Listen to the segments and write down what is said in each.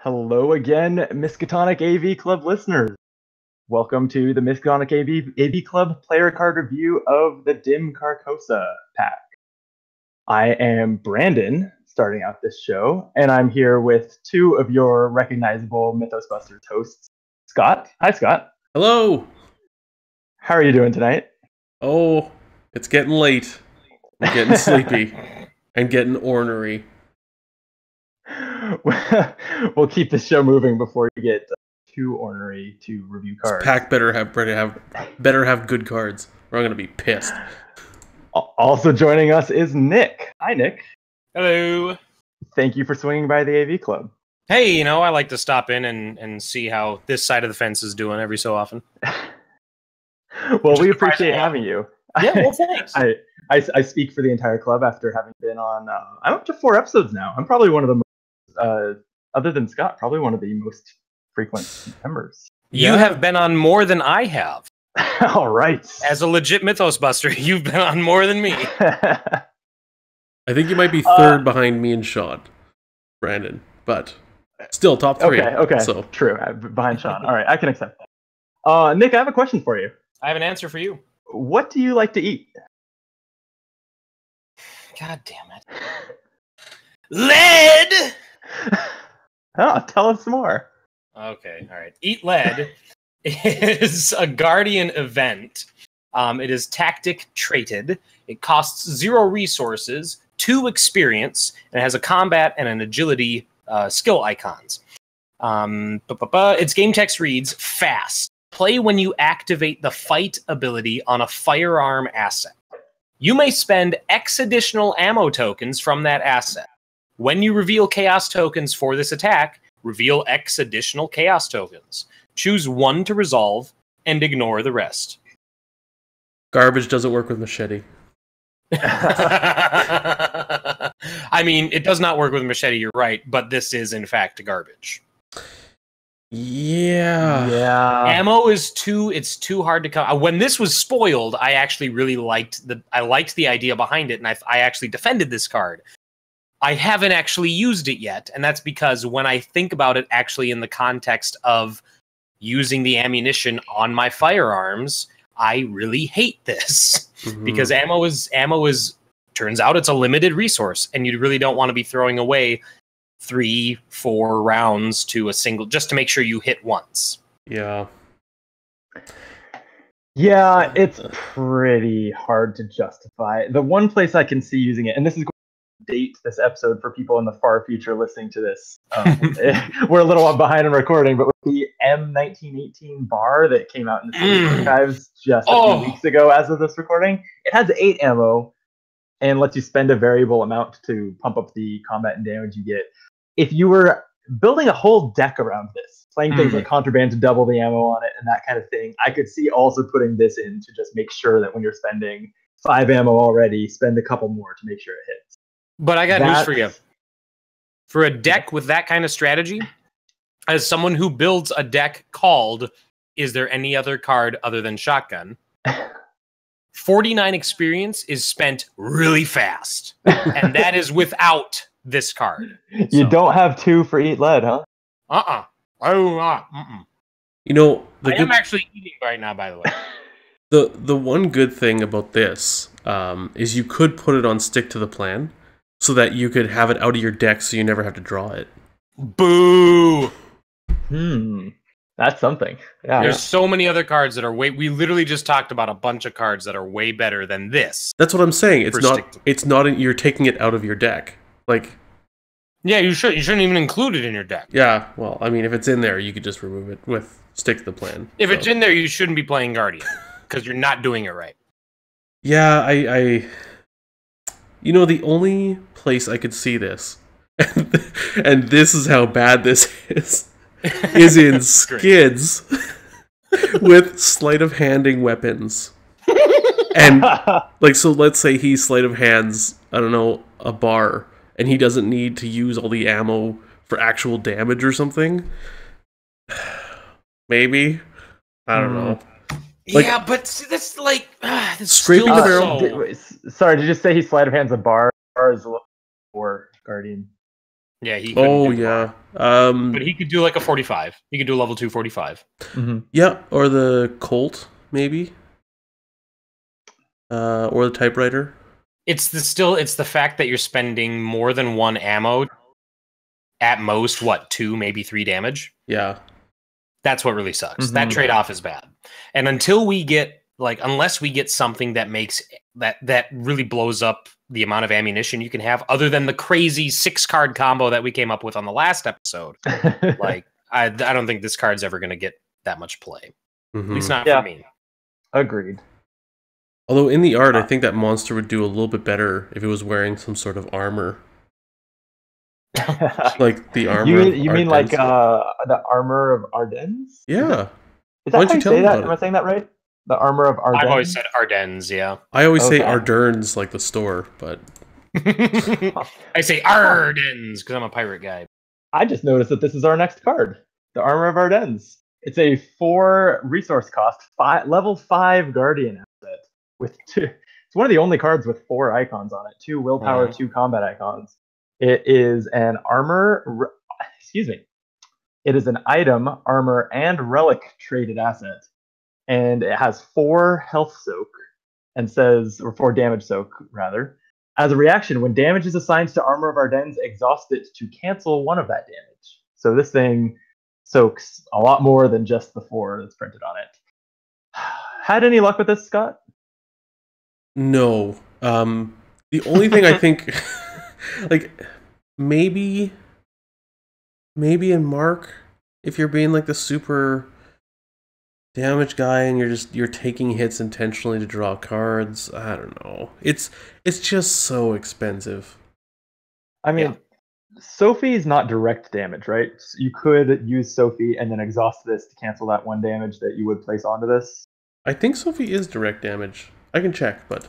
Hello again, Miskatonic AV Club listeners. Welcome to the Miskatonic AV Club player card review of the Dim Carcosa pack. I am Brandon, starting out this show, and I'm here with two of your recognizable Mythos Busters hosts, Scott. Hi, Scott. Hello. How are you doing tonight? Oh, it's getting late. I'm getting sleepy and getting ornery. We'll keep this show moving before you get too ornery to review cards. This pack better have good cards, or I'm gonna be pissed. Also joining us is Nick. Hi, Nick. Hello. Thank you for swinging by the AV Club. Hey, I like to stop in and see how this side of the fence is doing every so often. Well, we appreciate having you. Yeah, well, thanks. I speak for the entire club after having been on, I'm up to 4 episodes now. I'm probably one of the most, other than Scott, probably one of the most frequent members. You have been on more than I have. All right. As a legit Mythos Buster, you've been on more than me. I think you might be third behind me and Sean, Brandon, but still top 3. Okay, so. True. Behind Sean. All right, I can accept that. Nick, I have a question for you. I have an answer for you. What do you like to eat? God damn it. Lead! Oh, tell us more. Okay, all right. Eat Lead is a Guardian event. It is tactic traded. It costs 0 resources, 2 experience, and it has a combat and an agility skill icons. Its game text reads, fast. Play when you activate the fight ability on a firearm asset. You may spend X additional ammo tokens from that asset. When you reveal chaos tokens for this attack, reveal X additional chaos tokens. Choose 1 to resolve and ignore the rest. Garbage doesn't work with machete. I mean, it does not work with machete, you're right, but this is in fact garbage. Yeah. Ammo is too hard to come. When this was spoiled, I actually really liked the idea behind it, and I actually defended this card. I haven't actually used it yet, and that's because when I think about it actually in the context of using the ammunition on my firearms, I really hate this. Because ammo is turns out it's a limited resource, and you really don't want to be throwing away 3-4 rounds to a single just to make sure you hit once. Yeah. Yeah, it's pretty hard to justify. The one place I can see using it, and this is going to date this episode for people in the far future listening to this. We're a little behind in recording, but with the M1918 bar that came out in the archives just a few weeks ago as of this recording, it has 8 ammo and lets you spend a variable amount to pump up the combat and damage you get. If you were building a whole deck around this, playing things like Contraband to double the ammo on it and that kind of thing, I could see also putting this in to just make sure that when you're spending 5 ammo already, spend a couple more to make sure it hits. But I got news for you. For a deck with that kind of strategy, as someone who builds a deck called Is There Any Other Card Other Than Shotgun? 49 experience is spent really fast. And that is without this card. You don't have 2 for Eat Lead, huh? I am actually eating right now, by the way. The one good thing about this is you could put it on Stick to the Plan so that you could have it out of your deck so you never have to draw it. Boo! That's something. Yeah. There's so many other cards that are we literally just talked about a bunch of cards that are way better than this. That's what I'm saying. It's not you're taking it out of your deck. Yeah, you shouldn't even include it in your deck. Yeah, well, I mean, if it's in there, you could just remove it with Stick to the Plan. If it's in there, you shouldn't be playing Guardian because you're not doing it right. Yeah, the only place I could see this, and this is how bad this is in skids with sleight of handing weapons. And so let's say he sleight of hands, I don't know, a bar, and he doesn't need to use all the ammo for actual damage or something. Maybe. I don't know. Yeah, but that's scraping the barrel. Sorry, did you just say he sleight of hands a bar? Bar is or Guardian. Yeah, he couldn't Oh do the yeah. bar. But he could do like a 45. He could do level 2 45. Yeah, or the Colt maybe. Or the typewriter. It's the fact that you're spending more than one ammo at most, 2, maybe 3 damage. Yeah. That's what really sucks. That trade-off is bad. And until we get unless we get something that makes that really blows up the amount of ammunition you can have, other than the crazy 6-card combo that we came up with on the last episode, I don't think this card's ever going to get that much play. At least not for me. Agreed. Although in the art, I think that monster would do a little bit better if it was wearing some sort of armor. Like the armor. You mean like the armor of Ardennes? Yeah. Is that how you say that? Am I saying that right? The armor of Ardennes? I've always said Ardennes, yeah. I always say Ardennes, like the store, but... I say Ardennes, because I'm a pirate guy. I just noticed that this is our next card. The Armor of Ardennes. It's a 4 resource cost, level 5 Guardian asset. With 2. It's one of the only cards with 4 icons on it. 2 willpower, 2 combat icons. It is an armor... It is an item, armor, and relic traded asset. And it has 4 health soak, and says, or 4 damage soak, rather. As a reaction, when damage is assigned to Armor of Ardennes, exhaust it to cancel 1 of that damage. So this thing soaks a lot more than just the 4 that's printed on it. Had any luck with this, Scott? No. The only thing I think, like, maybe in Mark, if you're being like the super damage guy and you're taking hits intentionally to draw cards, I don't know. It's just so expensive. I mean, Sophie's not direct damage, right? So you could use Sophie and then exhaust this to cancel that 1 damage that you would place onto this. I think Sophie is direct damage. I can check, but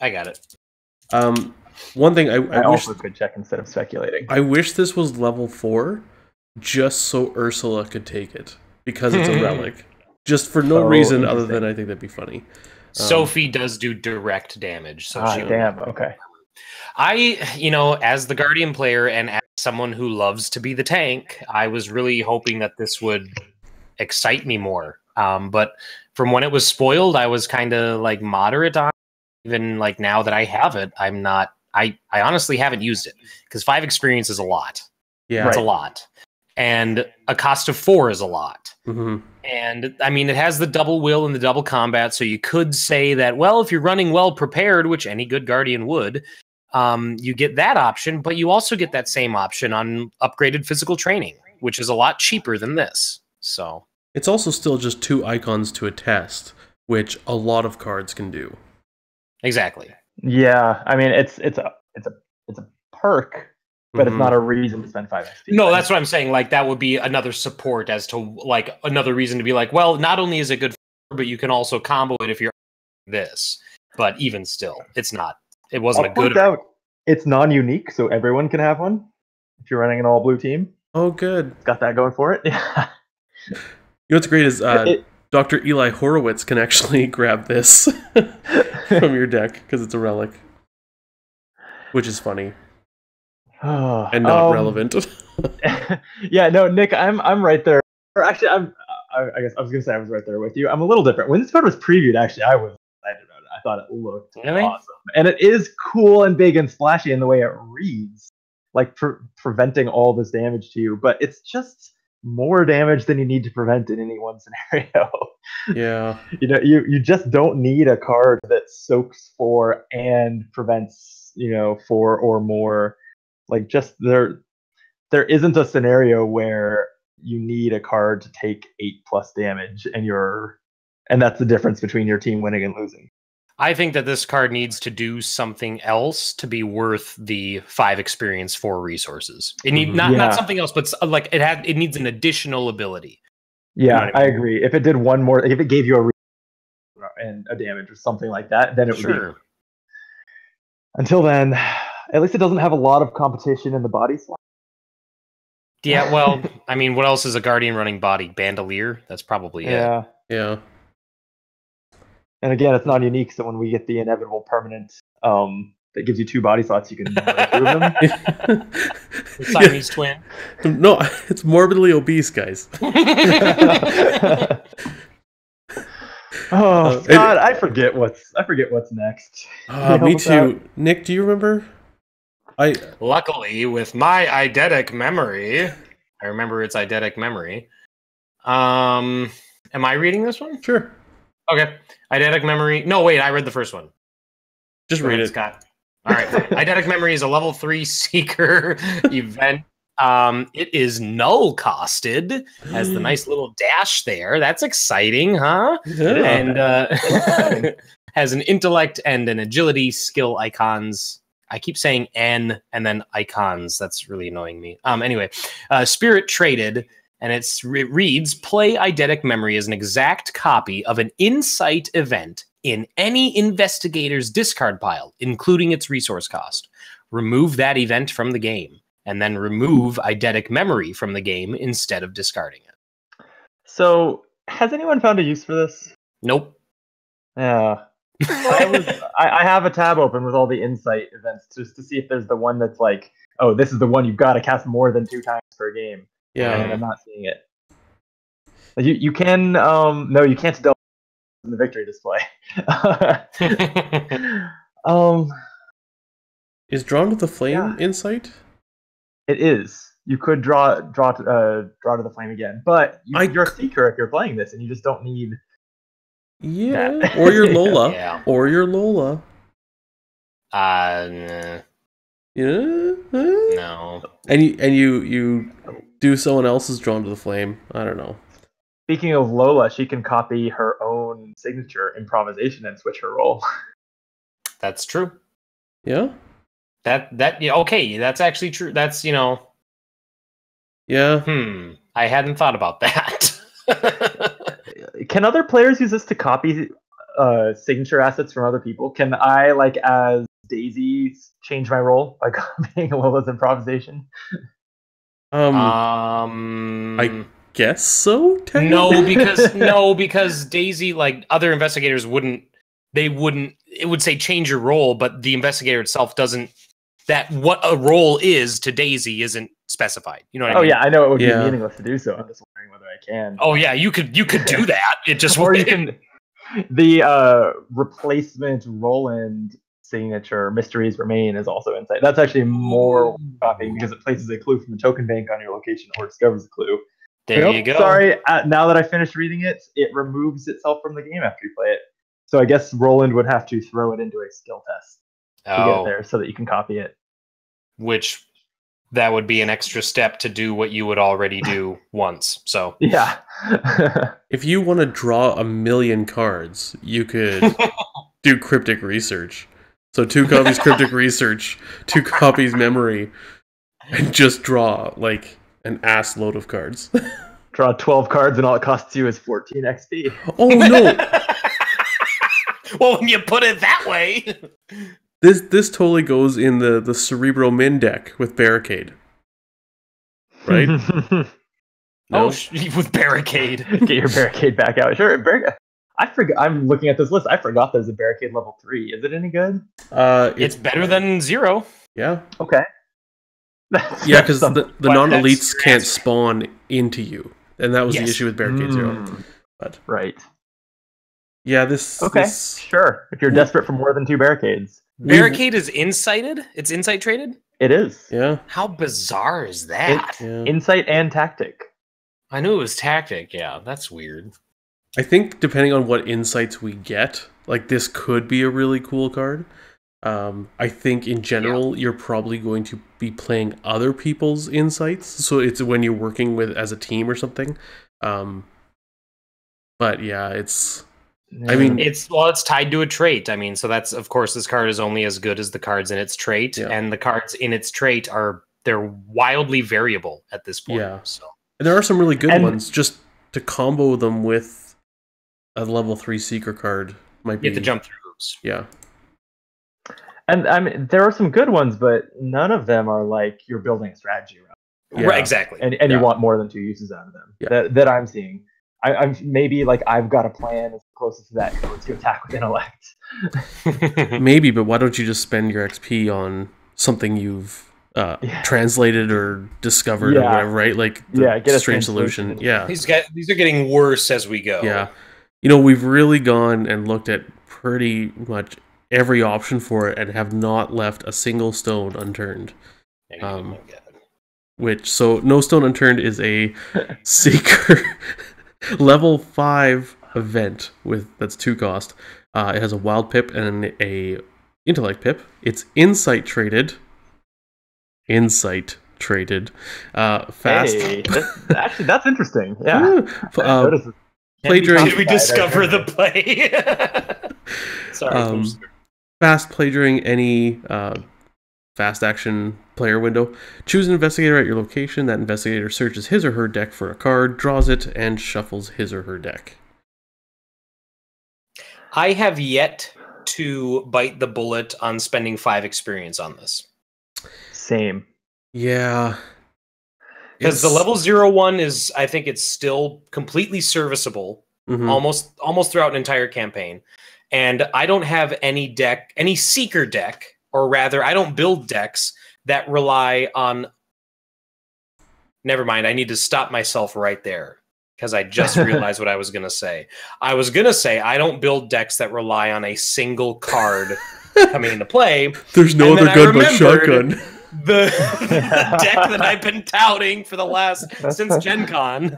I got it. One thing I wish also could check instead of speculating. I wish this was level 4, just so Ursula could take it, because it's a relic. Just for no reason other than I think that'd be funny. Sophie does do direct damage. So damn, okay. As the Guardian player and as someone who loves to be the tank, I was really hoping that this would excite me more. But from when it was spoiled, I was kind of like moderate on it. Even like now that I have it, I'm not. I honestly haven't used it because 5 experience is a lot. Yeah, it's a lot, and a cost of 4 is a lot. And I mean, it has the double will and the double combat, so you could say that, well, if you're running well prepared, which any good Guardian would, you get that option, but you also get that same option on upgraded physical training, which is a lot cheaper than this. So it's also still just 2 icons to a test, which a lot of cards can do. Exactly. Yeah, I mean, it's a perk, but it's not a reason to spend 5 XP. No, that's what I'm saying. Like, that would be another support as to, like, another reason to be like, well, not only is it good, but you can also combo it if you're this. But even still, it's not. It wasn't a good... out. It's non-unique, so everyone can have one. If you're running an all-blue team. Oh, good. It's got that going for it. Yeah. You know what's great is Dr. Eli Horowitz can actually grab this from your deck, because it's a relic. Which is funny. And not relevant. Yeah, no, Nick, I'm right there. Or actually, I guess I was gonna say I was right there with you. I'm a little different. When this card was previewed, actually, I was excited about it. I thought it looked awesome, and it is cool and big and splashy in the way it reads, like preventing all this damage to you. But it's just more damage than you need to prevent in any one scenario. Yeah, you just don't need a card that soaks 4 and prevents 4 or more. Like, just there isn't a scenario where you need a card to take 8+ damage, and that's the difference between your team winning and losing. I think that this card needs to do something else to be worth the 5 experience 4 resources. It need not something else, but like it needs an additional ability. Yeah, I agree. If it did one more, if it gave you a damage or something like that, then it would be. Until then, at least it doesn't have a lot of competition in the body slot. Yeah, well, I mean, what else is a Guardian running body? Bandolier? That's probably it. Yeah. And again, it's non-unique, so when we get the inevitable permanent that gives you 2 body slots. You can wear 2 of them. The Siamese twin. No, it's morbidly obese, guys. Oh God, I forget what's next. Me too. Nick, do you remember? Luckily, with my eidetic memory, I remember its eidetic memory. Am I reading this one? Sure. Okay. Eidetic memory. No, wait, I read the first one. Just read it. Scott. All right. Eidetic memory is a level 3 seeker event. It is null costed, has the nice little dash there. That's exciting, huh? Yeah. And has an intellect and an agility skill icons. I keep saying N and then icons. That's really annoying me. Anyway, spirit traded, and it reads: play eidetic memory as an exact copy of an insight event in any investigator's discard pile, including its resource cost. Remove that event from the game, and then remove eidetic memory from the game instead of discarding it. So, has anyone found a use for this? Nope. Yeah. I have a tab open with all the insight events just to see if there's the one that's like, oh, this is the one you've got to cast more than 2 times per game. Yeah. And I'm not seeing it. You can no, you can't double in the victory display. Is Drawn to the Flame insight? It is. You could draw to the flame again, but you're a seeker if you're playing this, and you just don't need. Yeah, that. or your Lola, Yeah. or your Lola. Nah. Yeah. No. And you do someone else's Drawn to the Flame. I don't know. Speaking of Lola, she can copy her own signature improvisation and switch her role. That's true. Yeah. Yeah, okay, that's actually true. That's, Yeah. I hadn't thought about that. Can other players use this to copy signature assets from other people? Can I, like, as Daisy, change my role by copying Lola's improvisation? I guess so. Technically? No, because Daisy, like, other investigators wouldn't. It would say change your role, but the investigator itself doesn't. That what a role is to Daisy isn't specified. You know what I mean? Oh yeah, I know it would be meaningless to do so. I'm just wondering whether I can. Oh yeah, you could do that. It just or you can. The replacement Roland signature Mysteries Remain is also insight. That's actually more copying because it places a clue from the token bank on your location or discovers a clue. There you go. Sorry, now that I finished reading it, it removes itself from the game after you play it. So I guess Roland would have to throw it into a skill test to get it there so that you can copy it. Which that would be an extra step to do what you would already do once. So yeah. If you want to draw 1,000,000 cards, you could do cryptic research. So 2 copies cryptic research, 2 copies memory, and just draw like an ass load of cards. Draw 12 cards and all it costs you is 14 XP. Oh no! Well, when you put it that way. This totally goes in the Cerebro Min deck with Barricade. Right? No? Oh, with Barricade. Get your Barricade back out. Sure, I forgot. I'm looking at this list. I forgot there's a Barricade level 3. Is it any good? It's better than 0. Yeah. Okay. Yeah, because the non-elites can't spawn into you. And that was the issue with Barricade 0. But right. Yeah, this... Okay, sure. If you're desperate for more than 2 Barricades. Barricade is insighted? It's insight traded? It is. Yeah. How bizarre is that? Insight and tactic. I knew it was tactic, yeah. That's weird. I think depending on what insights we get, like this could be a really cool card. I think in general, you're probably going to be playing other people's insights. So it's when you're working with as a team or something. But yeah, it's... I mean, it's tied to a trait. I mean, so that's, of course, this card is only as good as the cards in its trait, and the cards in its trait they're wildly variable at this point. Yeah. So and there are some really good ones. Just to combo them with a level 3 Seeker card might be. You have to jump through hoops. Yeah. And I mean, there are some good ones, but none of them are like you're building a strategy around. Yeah. Right, exactly. And you want more than 2 uses out of them that I'm seeing. I'm maybe like I've got a plan as closest to that to attack with intellect. Maybe, but why don't you just spend your XP on something you've translated or discovered or whatever, right? Like get a strange solution. Yeah. These are getting worse as we go. Yeah. You know, we've really gone and looked at pretty much every option for it and have not left a single stone unturned. So no stone unturned is a Seeker level 5 event that's 2 cost. It has a wild pip and a intellect pip. It's insight traded. Fast. Hey, that's interesting. Yeah. Play during. Did we discover the play? Sorry. Fast play during any fast action player window. Choose an investigator at your location. That investigator searches his or her deck for a card, draws it, and shuffles his or her deck. I have yet to bite the bullet on spending 5 experience on this. Same. Yeah. Because the level 01 is, I think it's still completely serviceable, almost throughout an entire campaign. And I don't have any Seeker deck, or rather, I don't build decks that rely on... Never mind, I need to stop myself right there, because I just realized what I was going to say. I was going to say, I don't build decks that rely on a single card coming into play. There's no other gun but shotgun. The deck that I've been touting for since Gen Con.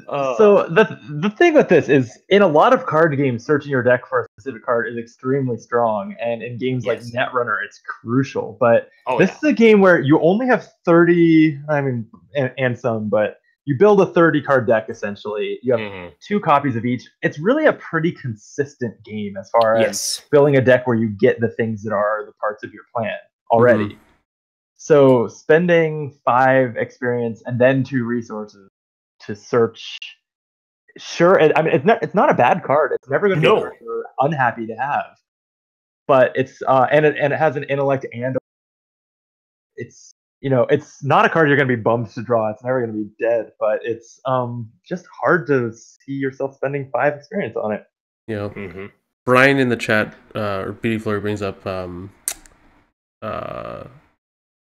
So the thing with this is, in a lot of card games, searching your deck for a specific card is extremely strong, and in games like Netrunner, it's crucial. But this is a game where you only have 30, and some, but you build a 30-card deck, essentially. You have 2 copies of each. It's really a pretty consistent game as far as building a deck where you get the things that are the parts of your plan already. So spending 5 experience and then 2 resources to search, it's not a bad card. It's never going to be a card you're unhappy to have. But it's and it has an intellect, and it's not a card you're going to be bummed to draw. It's never going to be dead, but it's just hard to see yourself spending 5 experience on it. Yeah. Brian in the chat, or Beauty Flurry, brings up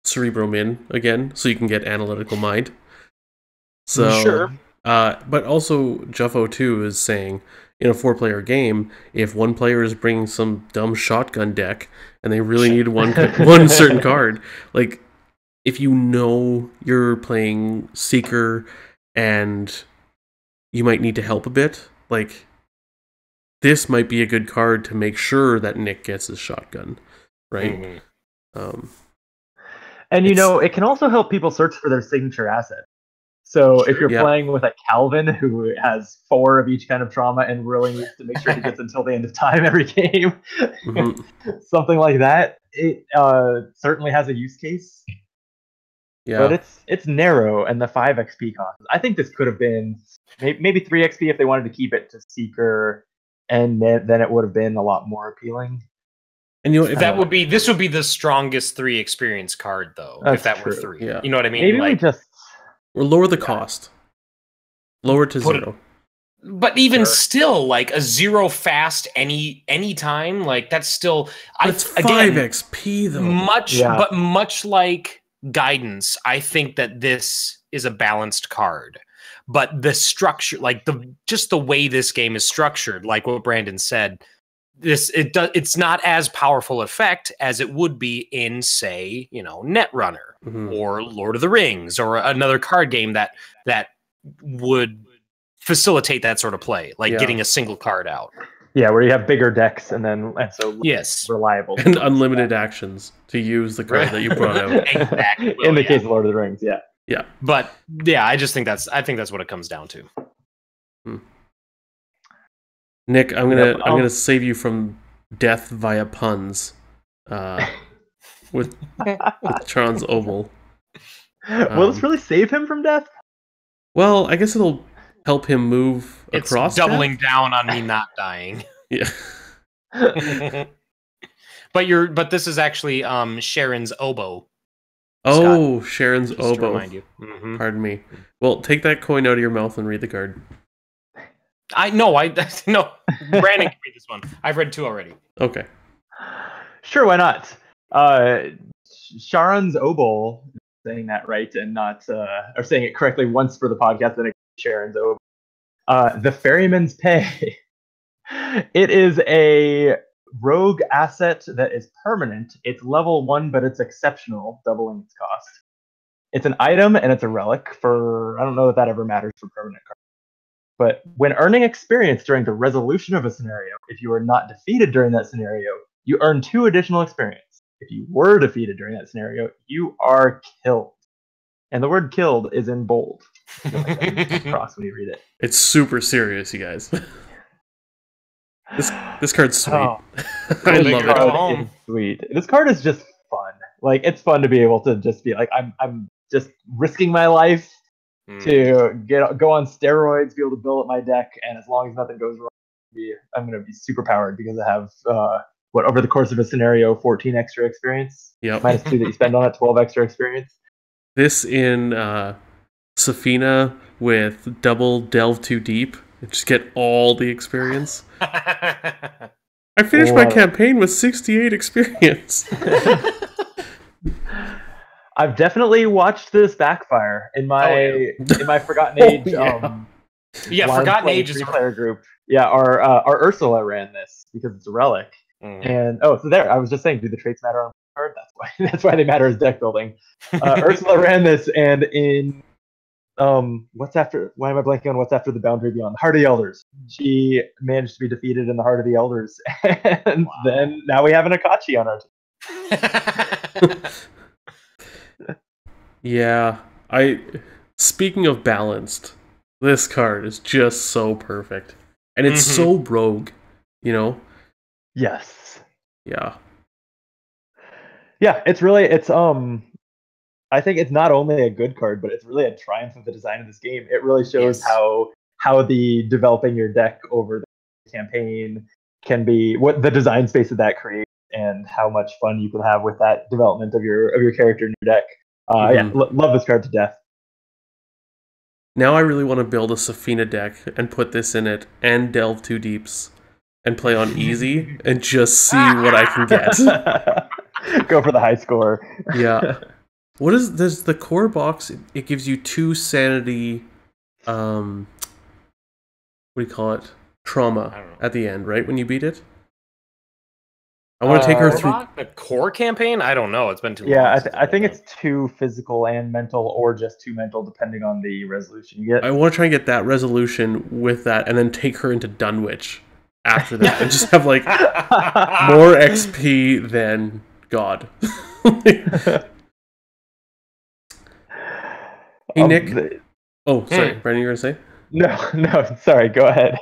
Cerebro Min again, so you can get Analytical Mind. So, sure. But also, Juffo2 is saying, in a 4-player game, if one player is bringing some dumb shotgun deck, and they really need one certain card, like, if you know you're playing Seeker and you might need to help a bit, like, this might be a good card to make sure that Nick gets his shotgun, right? And it can also help people search for their signature asset. So if you're playing with a Calvin who has 4 of each kind of trauma and really needs to make sure he gets until the end of time every game, something like that, it certainly has a use case. Yeah. But it's narrow, and the 5 XP cost. I think this could have been maybe 3 XP if they wanted to keep it to Seeker, and then it would have been a lot more appealing. And this would be the strongest 3 experience card, though. If that were 3, you know what I mean? Maybe or lower the cost, lower to 0. But even still, like a 0 fast any time, like that's still. It's 5 XP though. But much like Guidance, I think that this is a balanced card. But the structure, like the way this game is structured, like what Brandon said, it's not as powerful effect as it would be in, say, Netrunner or Lord of the Rings or another card game that would facilitate that sort of play, like getting a single card out. Yeah, where you have bigger decks and so reliable and unlimited actions to use the card that you brought out. Exactly. In the case of Lord of the Rings, yeah. But I just think that's what it comes down to. Nick, I'm gonna save you from death via puns, with Tron's Oval. Will this really save him from death? Well, I guess it'll help him move across. It's doubling down on me not dying. Yeah. But this is actually Sharon's oboe. Oh, Sharon's just to oboe. remind you. Mm-hmm. Pardon me. Well, take that coin out of your mouth and read the card. No. Brandon can read this one. I've read 2 already. Okay. Sure, why not? Sharon's oboe, saying that right and not, or saying it correctly once for the podcast, then Sharon's oboe. The Ferryman's Pay. It is a rogue asset that is permanent. It's level 1, but it's exceptional, doubling its cost. It's an item and it's a relic for, I don't know if that ever matters for permanent cards. But when earning experience during the resolution of a scenario, if you are not defeated during that scenario, you earn 2 additional experience. If you were defeated during that scenario, you are killed. And the word killed is in bold. Cross when you read it. It's super serious, you guys. This card's sweet. Oh, I this love card it. is sweet. This card is just fun. Like, it's fun to be able to just be like, I'm just risking my life to go on steroids, be able to build up my deck, and as long as nothing goes wrong, I'm going to be super powered because I have over the course of a scenario, 14 extra experience. Yep. Minus 2 that you spend on it, 12 extra experience. This in Safina with double Delve Too Deep. Just get all the experience. I finished my campaign with 68 experience. I've definitely watched this backfire in my Forgotten Age. Forgotten Age is player group. Yeah, our Ursula ran this because it's a relic. And so there, I was just saying, do the traits matter on the card? That's why they matter as deck building. Ursula ran this, and in what's after? Why am I blanking on what's after the Boundary Beyond? The Heart of the Elders. She managed to be defeated in the Heart of the Elders, and then now we have an Akachi on our team. Yeah, speaking of balanced, this card is just so perfect. And it's so rogue, you know? Yes. Yeah. Yeah, it's I think it's not only a good card, but it's really a triumph of the design of this game. It really shows how the developing your deck over the campaign can be, what the design space of that creates, and how much fun you can have with that development of your character in your deck. Love this card to death. Now I really want to build a Safina deck and put this in it and Delve Too Deeps and play on easy and just see what I can get. Go for the high score. Yeah. What is this? The core box, it gives you 2 sanity, what do you call it? Trauma at the end, right? When you beat it? I want to take her through the core campaign. I don't know. It's been too long. Yeah, I think it's 2 physical and mental, or just 2 mental, depending on the resolution you get. I want to try and get that resolution with that, and then take her into Dunwich after that, and just have like more XP than God. Hey Nick. Sorry, Brandon, you were gonna say? No, sorry. Go ahead.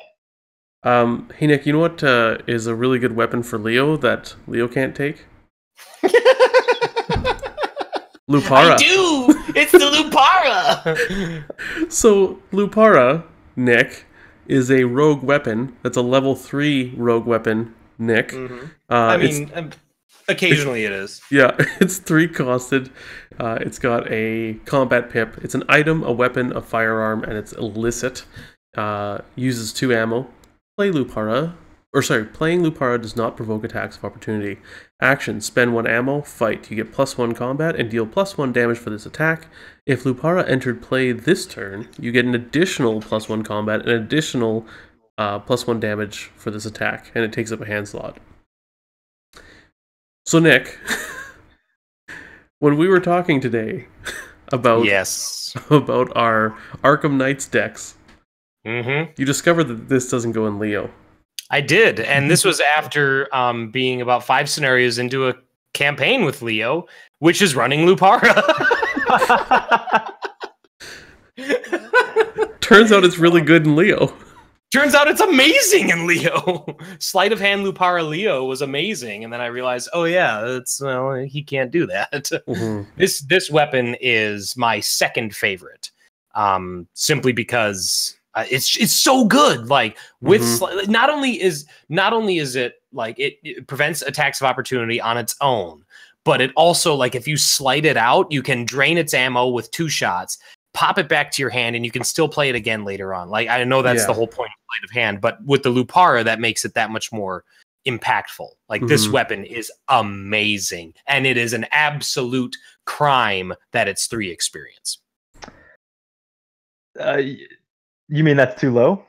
Hey Nick, you know what is a really good weapon for Leo that Leo can't take? Lupara. I do! It's the Lupara! So, Lupara, Nick, is a rogue weapon. That's a level 3 rogue weapon, Nick. Occasionally it is. Yeah, it's 3 costed. It's got a combat pip. It's an item, a weapon, a firearm, and it's illicit. Uses 2 ammo. Playing Lupara does not provoke attacks of opportunity. Action, spend 1 ammo, fight. You get +1 combat and deal +1 damage for this attack. If Lupara entered play this turn, you get an additional +1 combat and an additional +1 damage for this attack, and it takes up a hand slot. So Nick, when we were talking today about our Arkham Knights decks, you discovered that this doesn't go in Leo. I did, and this was after being about 5 scenarios into a campaign with Leo, which is running Lupara. Turns out it's really good in Leo. Turns out it's amazing in Leo. Sleight of hand Lupara Leo was amazing, and then I realized, he can't do that. This weapon is my second favorite, simply because it's so good. Like with not only is it like it prevents attacks of opportunity on its own, but it also, like, if you slide it out, you can drain its ammo with 2 shots, pop it back to your hand, and you can still play it again later on. Like, I know that's the whole point of sleight of hand, but with the Lupara, that makes it that much more impactful. Like, this weapon is amazing, and it is an absolute crime that it's 3 experience. You mean that's too low?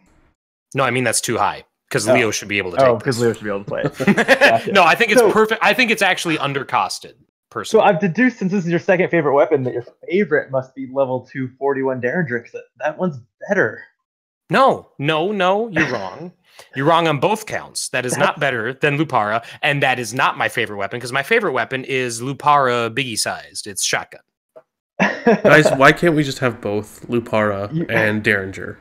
No, I mean that's too high, because Leo should be able to take Oh, because Leo should be able to play it. Gotcha. No, I think it's perfect. I think it's actually undercosted, personally. So I've deduced, since this is your second favorite weapon, that your favorite must be level 2 41 Derringer, because that one's better. No, you're wrong. You're wrong on both counts. That is not better than Lupara, and that is not my favorite weapon, because my favorite weapon is Lupara biggie-sized. It's shotgun. Guys, why can't we just have both Lupara and Derringer?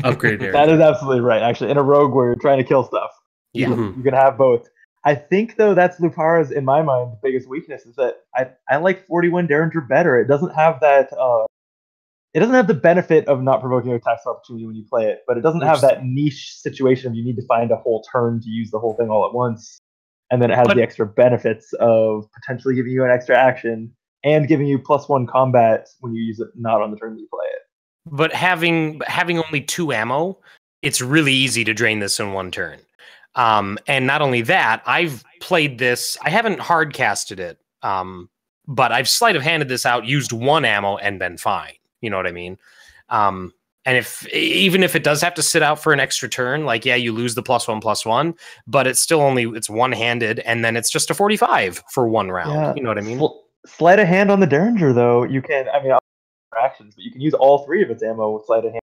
Upgrade Derringer. That is absolutely right, actually. In a rogue where you're trying to kill stuff, you can have both. I think, though, that's Lupara's, in my mind, biggest weakness, is that I like 41 Derringer better. It doesn't have that... It doesn't have the benefit of not provoking attacks of opportunity when you play it, but it doesn't have that niche situation of you need to find a whole turn to use the whole thing all at once. And then it has the extra benefits of potentially giving you an extra action and giving you +1 combat when you use it not on the turn that you play it. But having only 2 ammo, it's really easy to drain this in 1 turn. And not only that, I've played this. I haven't hard casted it, but I've sleight of handed this out, used 1 ammo, and been fine. You know what I mean? And even if it does have to sit out for an extra turn, like, yeah, you lose the +1/+1, but it's still it's one-handed, and then it's just a 45 for 1 round. Yeah. You know what I mean? Sleight of hand on the Derringer, though, you can, actions, but you can use all 3 of its ammo with sleight of hand.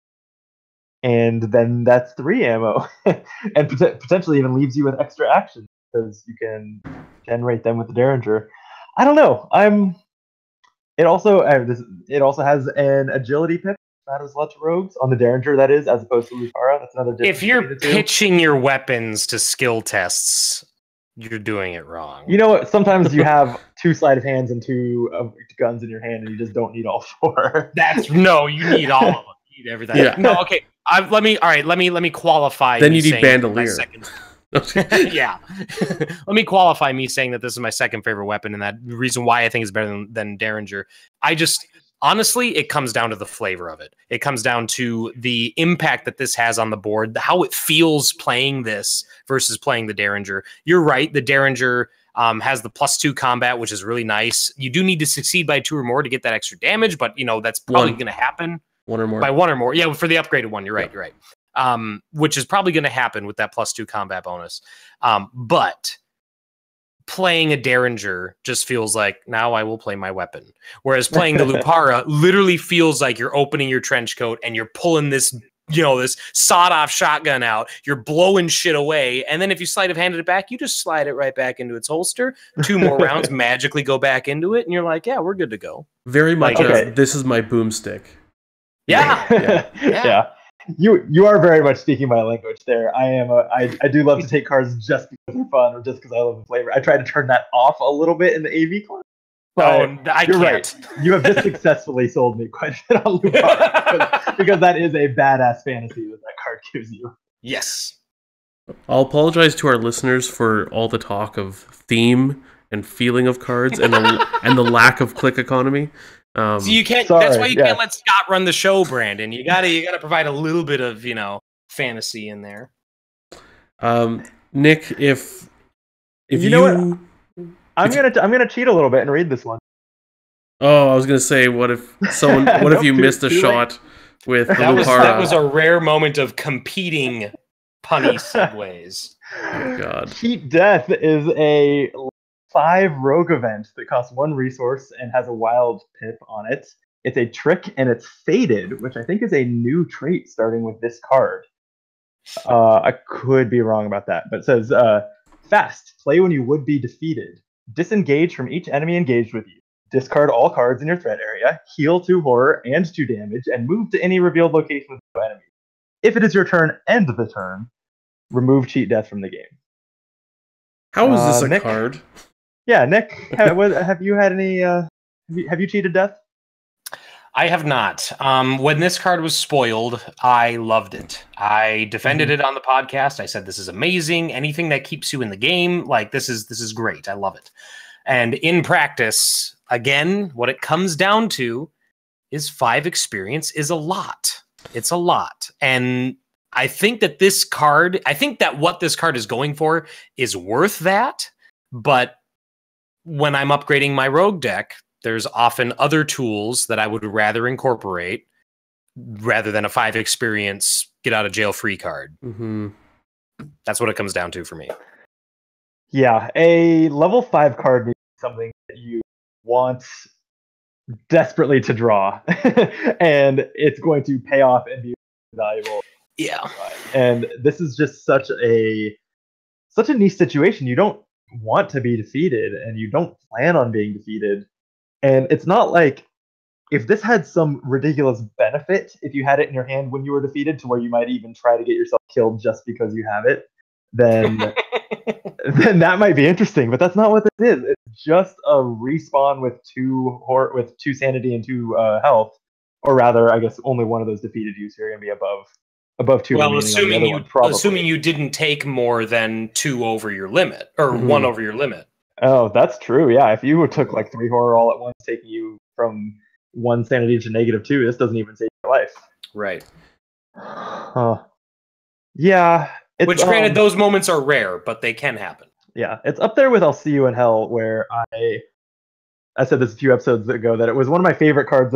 And then that's 3 ammo. And potentially even leaves you with extra actions, because you can generate them with the Derringer. I don't know. It also has an agility pip. Not as much rogues on the Derringer, that is, as opposed to Lupara. That's another difference. If you're pitching your weapons to skill tests, you're doing it wrong. You know what? Sometimes you have 2 sleight of hands and 2 guns in your hand, and you just don't need all 4. You need all of them. You need everything. Yeah. No, okay. Let me qualify. Then you need Bandolier. Yeah. Let me qualify me saying that this is my second favorite weapon, and that reason why I think it's better than Derringer. Honestly, it comes down to the flavor of it. It comes down to the impact that this has on the board, how it feels playing this versus playing the Derringer. You're right. The Derringer has the +2 combat, which is really nice. You do need to succeed by 2 or more to get that extra damage, but that's probably going to happen. 1 or more. By 1 or more. Yeah, for the upgraded one. You're right. You're right. Which is probably going to happen with that +2 combat bonus. But playing a Derringer just feels like, now I will play my weapon. Whereas playing the Lupara literally feels like you're opening your trench coat and you're pulling this, this sawed-off shotgun out. You're blowing shit away. And then if you sleight of handed it back, you just slide it right back into its holster. 2 more rounds magically go back into it. And you're like, yeah, we're good to go. Very much this is my boomstick. Yeah. You are very much speaking my language there. I do love to take cards just because they're fun or just because I love the flavor. I try to turn that off a little bit in the AV class. You're right. You have just successfully sold me quite a bit on Lupara because that is a badass fantasy that card gives you. Yes. I'll apologize to our listeners for all the talk of theme and feeling of cards and the lack of click economy. So you can't. That's why you can't let Scott run the show, Brandon. You gotta provide a little bit of fantasy in there. Nick, if you know what, I'm gonna cheat a little bit and read this one. Oh, I was gonna say, what if you missed a shot with the Lupara? That was a rare moment of competing punny segues. Oh God. Cheat Death is a 5 rogue event that costs 1 resource and has a wild pip on it. It's a trick and it's faded, which I think is a new trait starting with this card. I could be wrong about that, but it says fast. Play when you would be defeated. Disengage from each enemy engaged with you. Discard all cards in your threat area. Heal 2 horror and 2 damage, and move to any revealed location with no enemy. If it is your turn, end the turn. Remove Cheat Death from the game. How is this a Nick? card? Yeah, Nick, have you had any? Have you cheated death? I have not. When this card was spoiled, I loved it. I defended it on the podcast. I said, this is amazing. Anything that keeps you in the game, like this is great. I love it. And in practice, again, what it comes down to is 5 experience is a lot. It's a lot. And I think that what this card is going for is worth that. But when I'm upgrading my rogue deck, there's often other tools that I would rather incorporate rather than a 5 experience get out of jail free card. Mm-hmm. That's what it comes down to for me. Yeah, a level 5 card needs something that you want desperately to draw, and it's going to pay off and be valuable. Yeah. And this is just such a niche situation. You don't want to be defeated, and you don't plan on being defeated. And it's not like if this had some ridiculous benefit, if you had it in your hand when you were defeated, to where you might even try to get yourself killed just because you have it, then then that might be interesting. But that's not what this is. It's just a respawn with 2 sanity and 2 health, or rather, I guess only one of those defeated use are going to be above 2. Well, assuming you didn't take more than 2 over your limit, or 1 over your limit. Oh, that's true. Yeah, if you took like 3 horror all at once, taking you from 1 sanity to -2, this doesn't even save your life. Right. Yeah. Which, granted, those moments are rare, but they can happen. Yeah, it's up there with "I'll See You in Hell," where I said this a few episodes ago that it was one of my favorite cards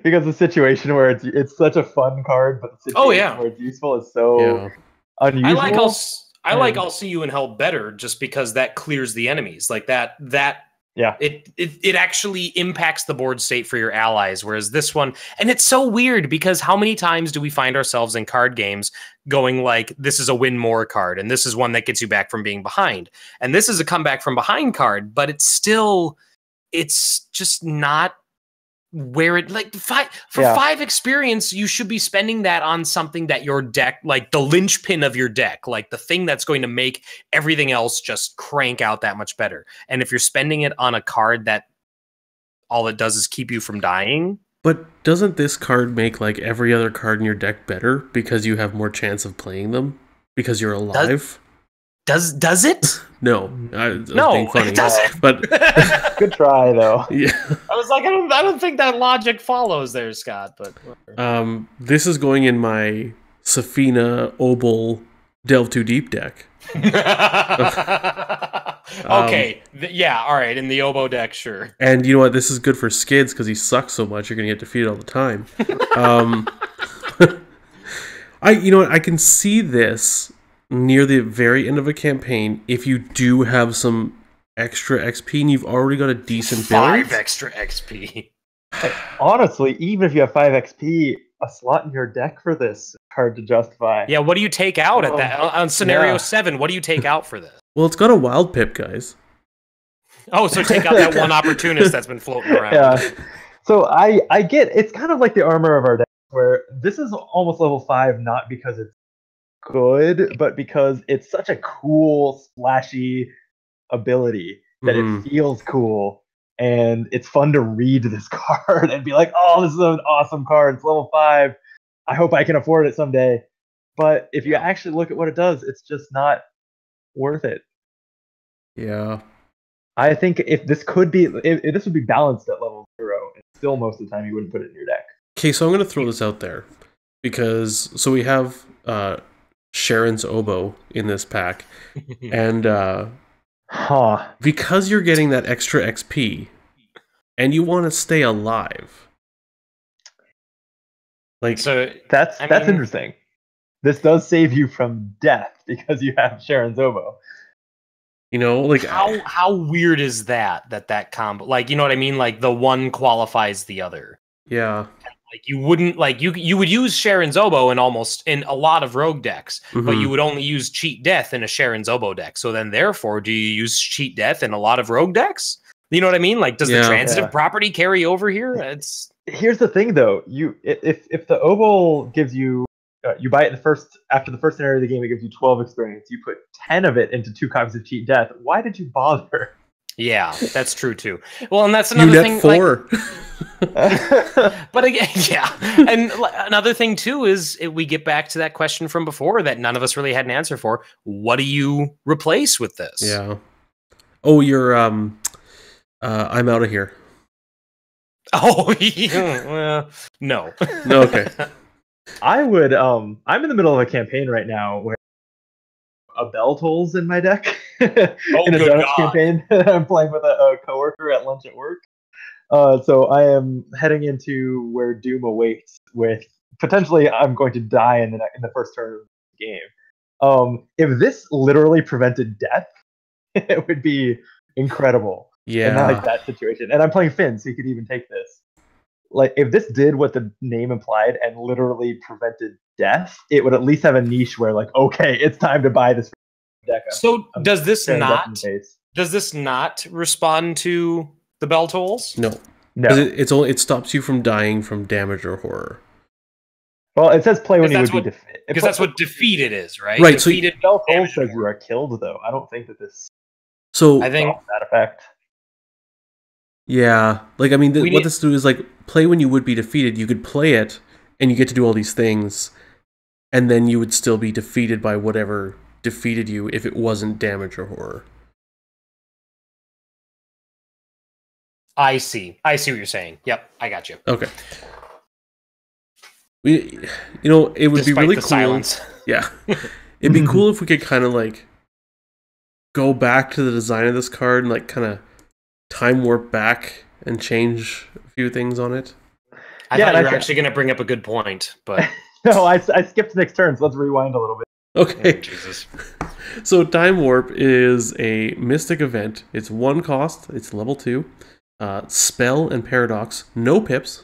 because the situation where it's such a fun card, but the situation where it's useful is so unusual. I like "I'll See You in Hell" better just because that clears the enemies. Like that Yeah. It actually impacts the board state for your allies, whereas this one, and it's so weird because how many times do we find ourselves in card games going like, this is a win more card, and this is one that gets you back from being behind, and this is a comeback from behind card, but it's just not where it, like, 5 experience, you should be spending that on something that your deck, like the linchpin of your deck, like the thing that's going to make everything else just crank out that much better. And if you're spending it on a card that all it does is keep you from dying. But doesn't this card make like every other card in your deck better because you have more chance of playing them because you're alive? Does it? No, being funny, it doesn't. But good try though. Yeah, I was like, I don't think that logic follows there, Scott. But this is going in my Safina Obel Delve Too Deep deck. Okay, yeah, all right, in the Oboe deck, sure. And you know what? This is good for Skids because he sucks so much. You're gonna get defeated all the time. I can see this near the very end of a campaign if you do have some extra XP and you've already got a decent build. 5 extra XP. Honestly, even if you have 5 XP, a slot in your deck for this is hard to justify. Yeah, what do you take out at that on scenario 7? What do you take out for this? Well, it's got a wild pip, guys. Oh, so take out that one opportunist that's been floating around. Yeah. So I get, it's kind of like the armor of our deck, where this is almost level 5, not because it's good, but because it's such a cool, splashy ability that it feels cool, and it's fun to read this card and be like, oh, this is an awesome card. It's level 5. I hope I can afford it someday. But if you actually look at what it does, it's just not worth it. Yeah. I think if this would be balanced at level 0, and still most of the time you wouldn't put it in your deck. Okay, so I'm going to throw this out there because we have Sharon's Oboe in this pack, and because you're getting that extra XP and you want to stay alive, like, so that's interesting. This does save you from death because you have Sharon's Oboe. You know, like, how weird is that combo? Like, you know what I mean? Like, the one qualifies the other. Yeah. Like, you wouldn't, like, you would use Sharon's Oboe in a lot of rogue decks, but you would only use Cheat Death in a Sharon's Oboe deck. So then, therefore, do you use Cheat Death in a lot of rogue decks? You know what I mean? Like, does the transitive property carry over here? Here's the thing, though. If the Oboe gives you, you buy it after the first scenario of the game, it gives you 12 experience. You put 10 of it into 2 copies of Cheat Death. Why did you bother? Yeah, that's true too. Well, and that's another thing. 4. But again, yeah. And another thing too is we get back to that question from before that none of us really had an answer for. What do you replace with this? Yeah. Oh, you're I'm out of here. Oh, yeah, no. No, okay. I would. I'm in the middle of a campaign right now where a bell tolls in my deck in a good donuts God. campaign. I'm playing with a coworker at lunch at work. So I am heading into where doom awaits. With potentially, I'm going to die in the first turn of the game. If this literally prevented death, it would be incredible. Yeah. And not like that situation. And I'm playing Finn, so you could even take this. Like, if this did what the name implied and literally prevented death, it would at least have a niche where, like, okay, it's time to buy this deck. So does this staring death in not the face. does this not respond to the bell tolls? No. No. Because it stops you from dying from damage or horror. Well, it says play when you Because would be that's defeated. Because that's what defeated is, right? Right, so- Defeated Bell Toll damage says or you are killed, though. I don't think that this So I think solves that effect. yeah, like I mean, We what need- this do is like play when you would be defeated. You could play it, and you get to do all these things, and then you would still be defeated by whatever defeated you if it wasn't damage or horror. I see what you're saying. Yep, I got you. Okay. It would be Despite really the cool. silence. Yeah, it'd be cool if we could kind of like go back to the design of this card and like kind of time warp back and change a few things on it. I thought you were actually going to bring up a good point, but No, I skipped next turn, so let's rewind a little bit. Okay. oh, Jesus. So Time Warp is a mystic event. It's 1 cost. It's level 2. Spell and Paradox. No pips.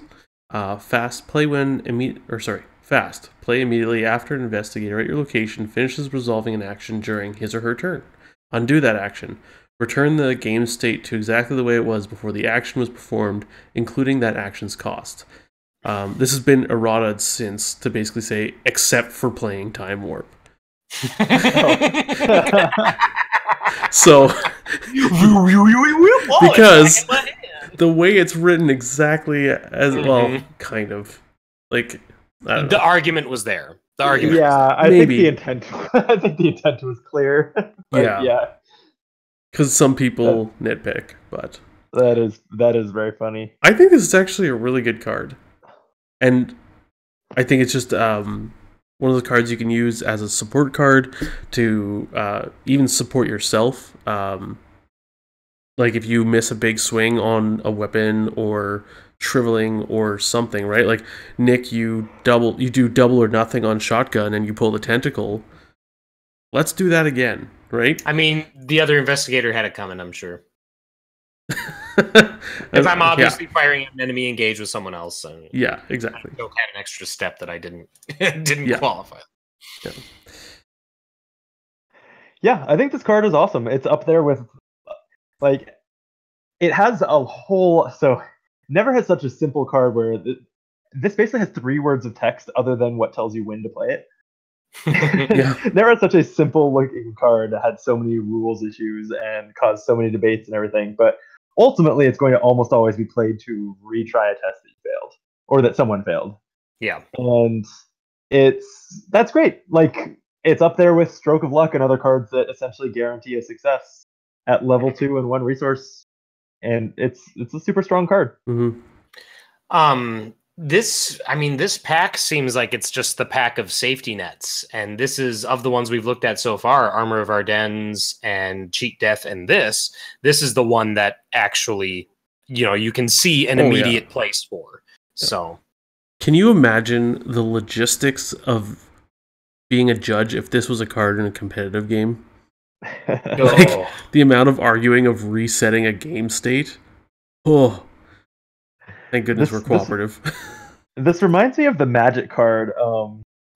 Fast. Play immediately after an investigator at your location finishes resolving an action during his or her turn. Undo that action. Return the game state to exactly the way it was before the action was performed, including that action's cost. This has been errata since to basically say, except for playing Time Warp. So, because the way it's written exactly as well, kind of like I don't know. The argument was there. The argument. Yeah, I Maybe. think the intent. I think the intent was clear. But yeah, Because some people nitpick, but that is very funny. I think this is actually a really good card, and I think it's just one of the cards you can use as a support card to even support yourself. Like if you miss a big swing on a weapon or shriveling or something, right? Like Nick, you do double or nothing on shotgun and you pull the tentacle. Let's do that again, right? I mean, the other investigator had it coming, I'm sure. If I'm obviously firing an enemy engaged with someone else, yeah, exactly. I had an extra step that I didn't qualify. Yeah, I think this card is awesome. It's up there with, like, it has a whole, so never had such a simple card where this basically has 3 words of text other than what tells you when to play it. Yeah. Never had such a simple looking card that had so many rules issues and caused so many debates and everything, but ultimately it's going to almost always be played to retry a test that you failed or that someone failed. Yeah. And that's great. Like, it's up there with Stroke of Luck and other cards that essentially guarantee a success at level 2 and 1 resource. And it's a super strong card. Mm-hmm. This pack seems like it's just the pack of safety nets, and this is, of the ones we've looked at so far, Armor of Ardennes and Cheat Death, and this is the one that actually, you can see an immediate place for. Yeah. So, can you imagine the logistics of being a judge if this was a card in a competitive game? Like the amount of arguing of resetting a game state. Oh. Thank goodness we're cooperative. This reminds me of the Magic card.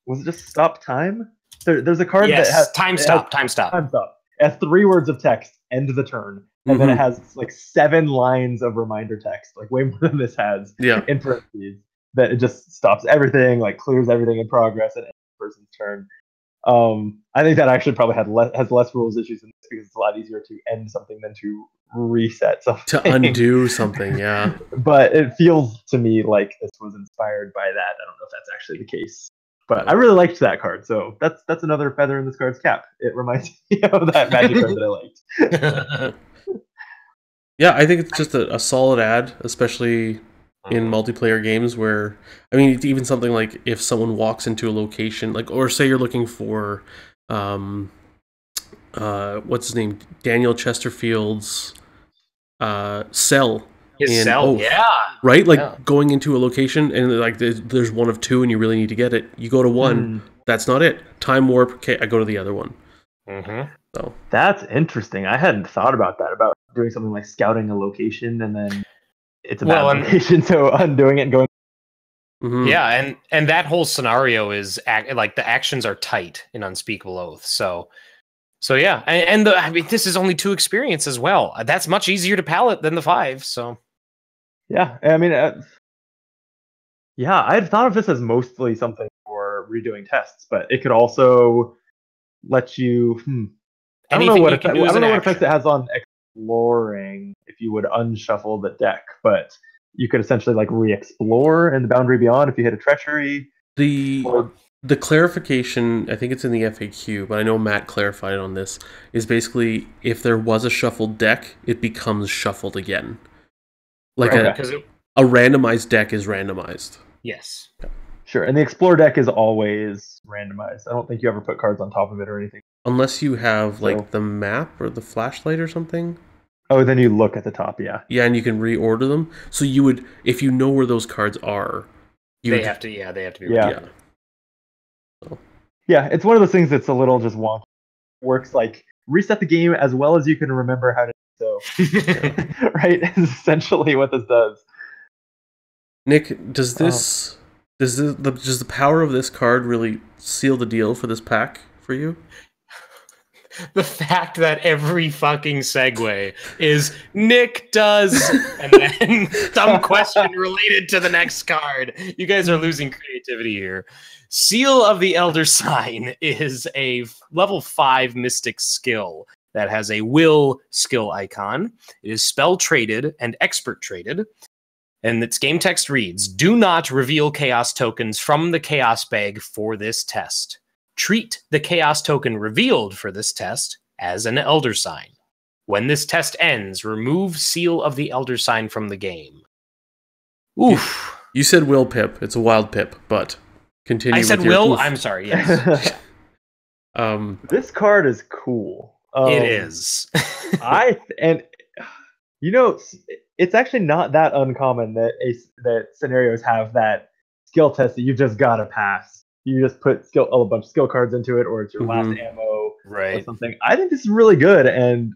Was it just Stop Time? There's a card that has Time Stop. It has 3 words of text, end the turn. And then it has like 7 lines of reminder text, like way more than this has in parentheses, that it just stops everything, like clears everything in progress at any person's turn. I think that actually probably has less rules issues in this because it's a lot easier to end something than to reset something. To undo something, yeah. But it feels to me like this was inspired by that. I don't know if that's actually the case. But I really liked that card, so that's another feather in this card's cap. It reminds me of that Magic card that I liked. Yeah, I think it's just a solid ad, especially in multiplayer games where, I mean, it's even something like if someone walks into a location, like, or say you're looking for, what's his name? Daniel Chesterfield's cell His in cell, Oath. yeah. Right? Like Yeah. going into a location and like there's one of two and you really need to get it. You go to one, that's not it. Time warp, okay, I go to the other one. Mm-hmm. So That's interesting. I hadn't thought about that, about doing something like scouting a location and then it's a bad location, so undoing it and going. Yeah, and that whole scenario is like the actions are tight in Unspeakable Oath. So yeah, and I mean this is only 2 experience as well. That's much easier to palette than the 5. So yeah, I mean, yeah, I had thought of this as mostly something for redoing tests, but it could also let you. I don't know what effect, I don't know what effects it has on exploring if you would unshuffle the deck, but you could essentially like re-explore in the Boundary Beyond if you hit a treachery. The clarification, I think it's in the FAQ, but I know Matt clarified on this, is basically if there was a shuffled deck, it becomes shuffled again. Like a randomized deck is randomized. Yes. Sure, and the Explore deck is always randomized. I don't think you ever put cards on top of it or anything. Unless you have like the map or the flashlight or something. Oh, then you look at the top, yeah. Yeah, and you can reorder them. So you would, if you know where those cards are, they have to be. Yeah. Yeah, it's one of those things that's a little just wonky. Works like reset the game as well as you can remember how to do so. Right? Is essentially what this does. Nick, does the power of this card really seal the deal for this pack for you? The fact that every fucking segue is Nick does, and then some question related to the next card. You guys are losing creativity here. Seal of the Elder Sign is a level 5 mystic skill that has a will skill icon. It is spell traded and expert traded. And its game text reads, do not reveal chaos tokens from the chaos bag for this test. Treat the chaos token revealed for this test as an Elder Sign. When this test ends, remove Seal of the Elder Sign from the game. Oof. You said will pip. It's a wild pip, but continue. I said will? I'm sorry, yes. This card is cool. It is. You know, it's actually not that uncommon that that scenarios have that skill test that you've just got to pass. You just put a bunch of skill cards into it, or it's your last ammo, or something. I think this is really good and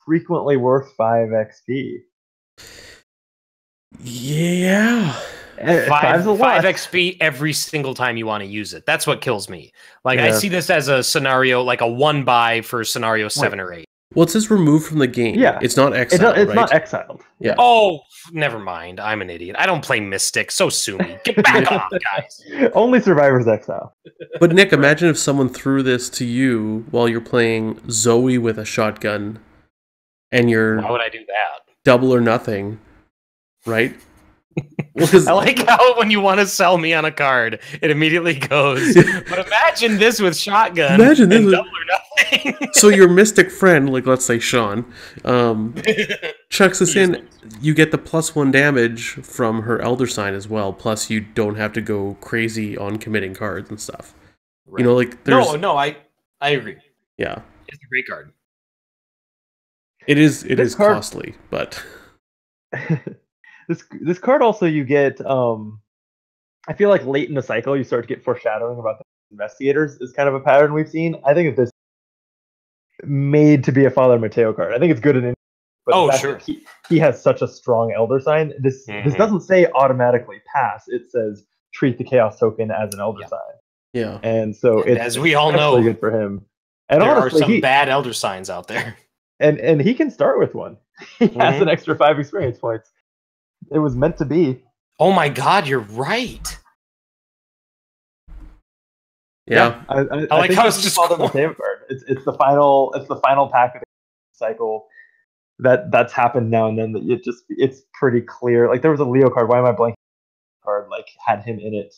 frequently worth 5 XP. Yeah. 5 XP every single time you want to use it. That's what kills me. Like, I see this as a scenario, like a 1-buy for scenario 7 or 8. Well, it says removed from the game. Yeah. It's not exiled, It's not exiled. Yeah. Oh, never mind. I'm an idiot. I don't play Mystic. So sue me. Get back off, guys. Only Survivor's exile. But Nick, imagine if someone threw this to you while you're playing Zoe with a shotgun, and you're... Why would I do that? Double or nothing, right? I like how when you want to sell me on a card, it immediately goes. But imagine this with shotgun. Imagine this and double or nothing. So your mystic friend, like let's say Sean, chucks this in. You get the +1 damage from her Elder Sign as well. Plus, you don't have to go crazy on committing cards and stuff. Right. You know, like there's I agree. Yeah, it's a great card. It is costly, but. This card also you get, I feel like late in the cycle you start to get foreshadowing about the investigators is kind of a pattern we've seen. I think this made to be a Father Mateo card. I think it's good in but sure. He has such a strong Elder Sign. This doesn't say automatically pass. It says treat the Chaos token as an Elder Sign. Yeah. And so it's as we all know good for him. And there honestly, are some bad Elder Signs out there. And he can start with one. He has an extra 5 experience points. It was meant to be. Oh my god, you're right. Yeah, I like how it's just called the same card. It's the final pack of the cycle that's happened now and then. That it's pretty clear. Like there was a Leo card. Why am I blanking? Card like had him in it.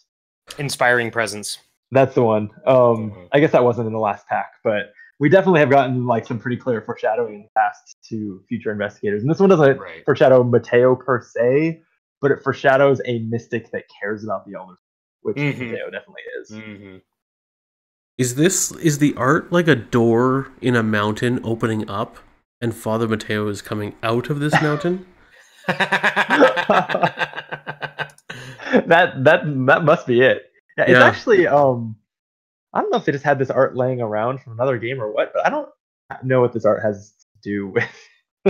Inspiring Presence. That's the one. I guess that wasn't in the last pack, but we definitely have gotten like some pretty clear foreshadowing in the past to future investigators. And this one doesn't foreshadow Mateo per se, but it foreshadows a mystic that cares about the elders, which Mateo definitely is. Mm-hmm. Is the art like a door in a mountain opening up, and Father Mateo is coming out of this mountain? that must be it. Yeah, it's actually I don't know if they just had this art laying around from another game or what, but I don't know what this art has to do with.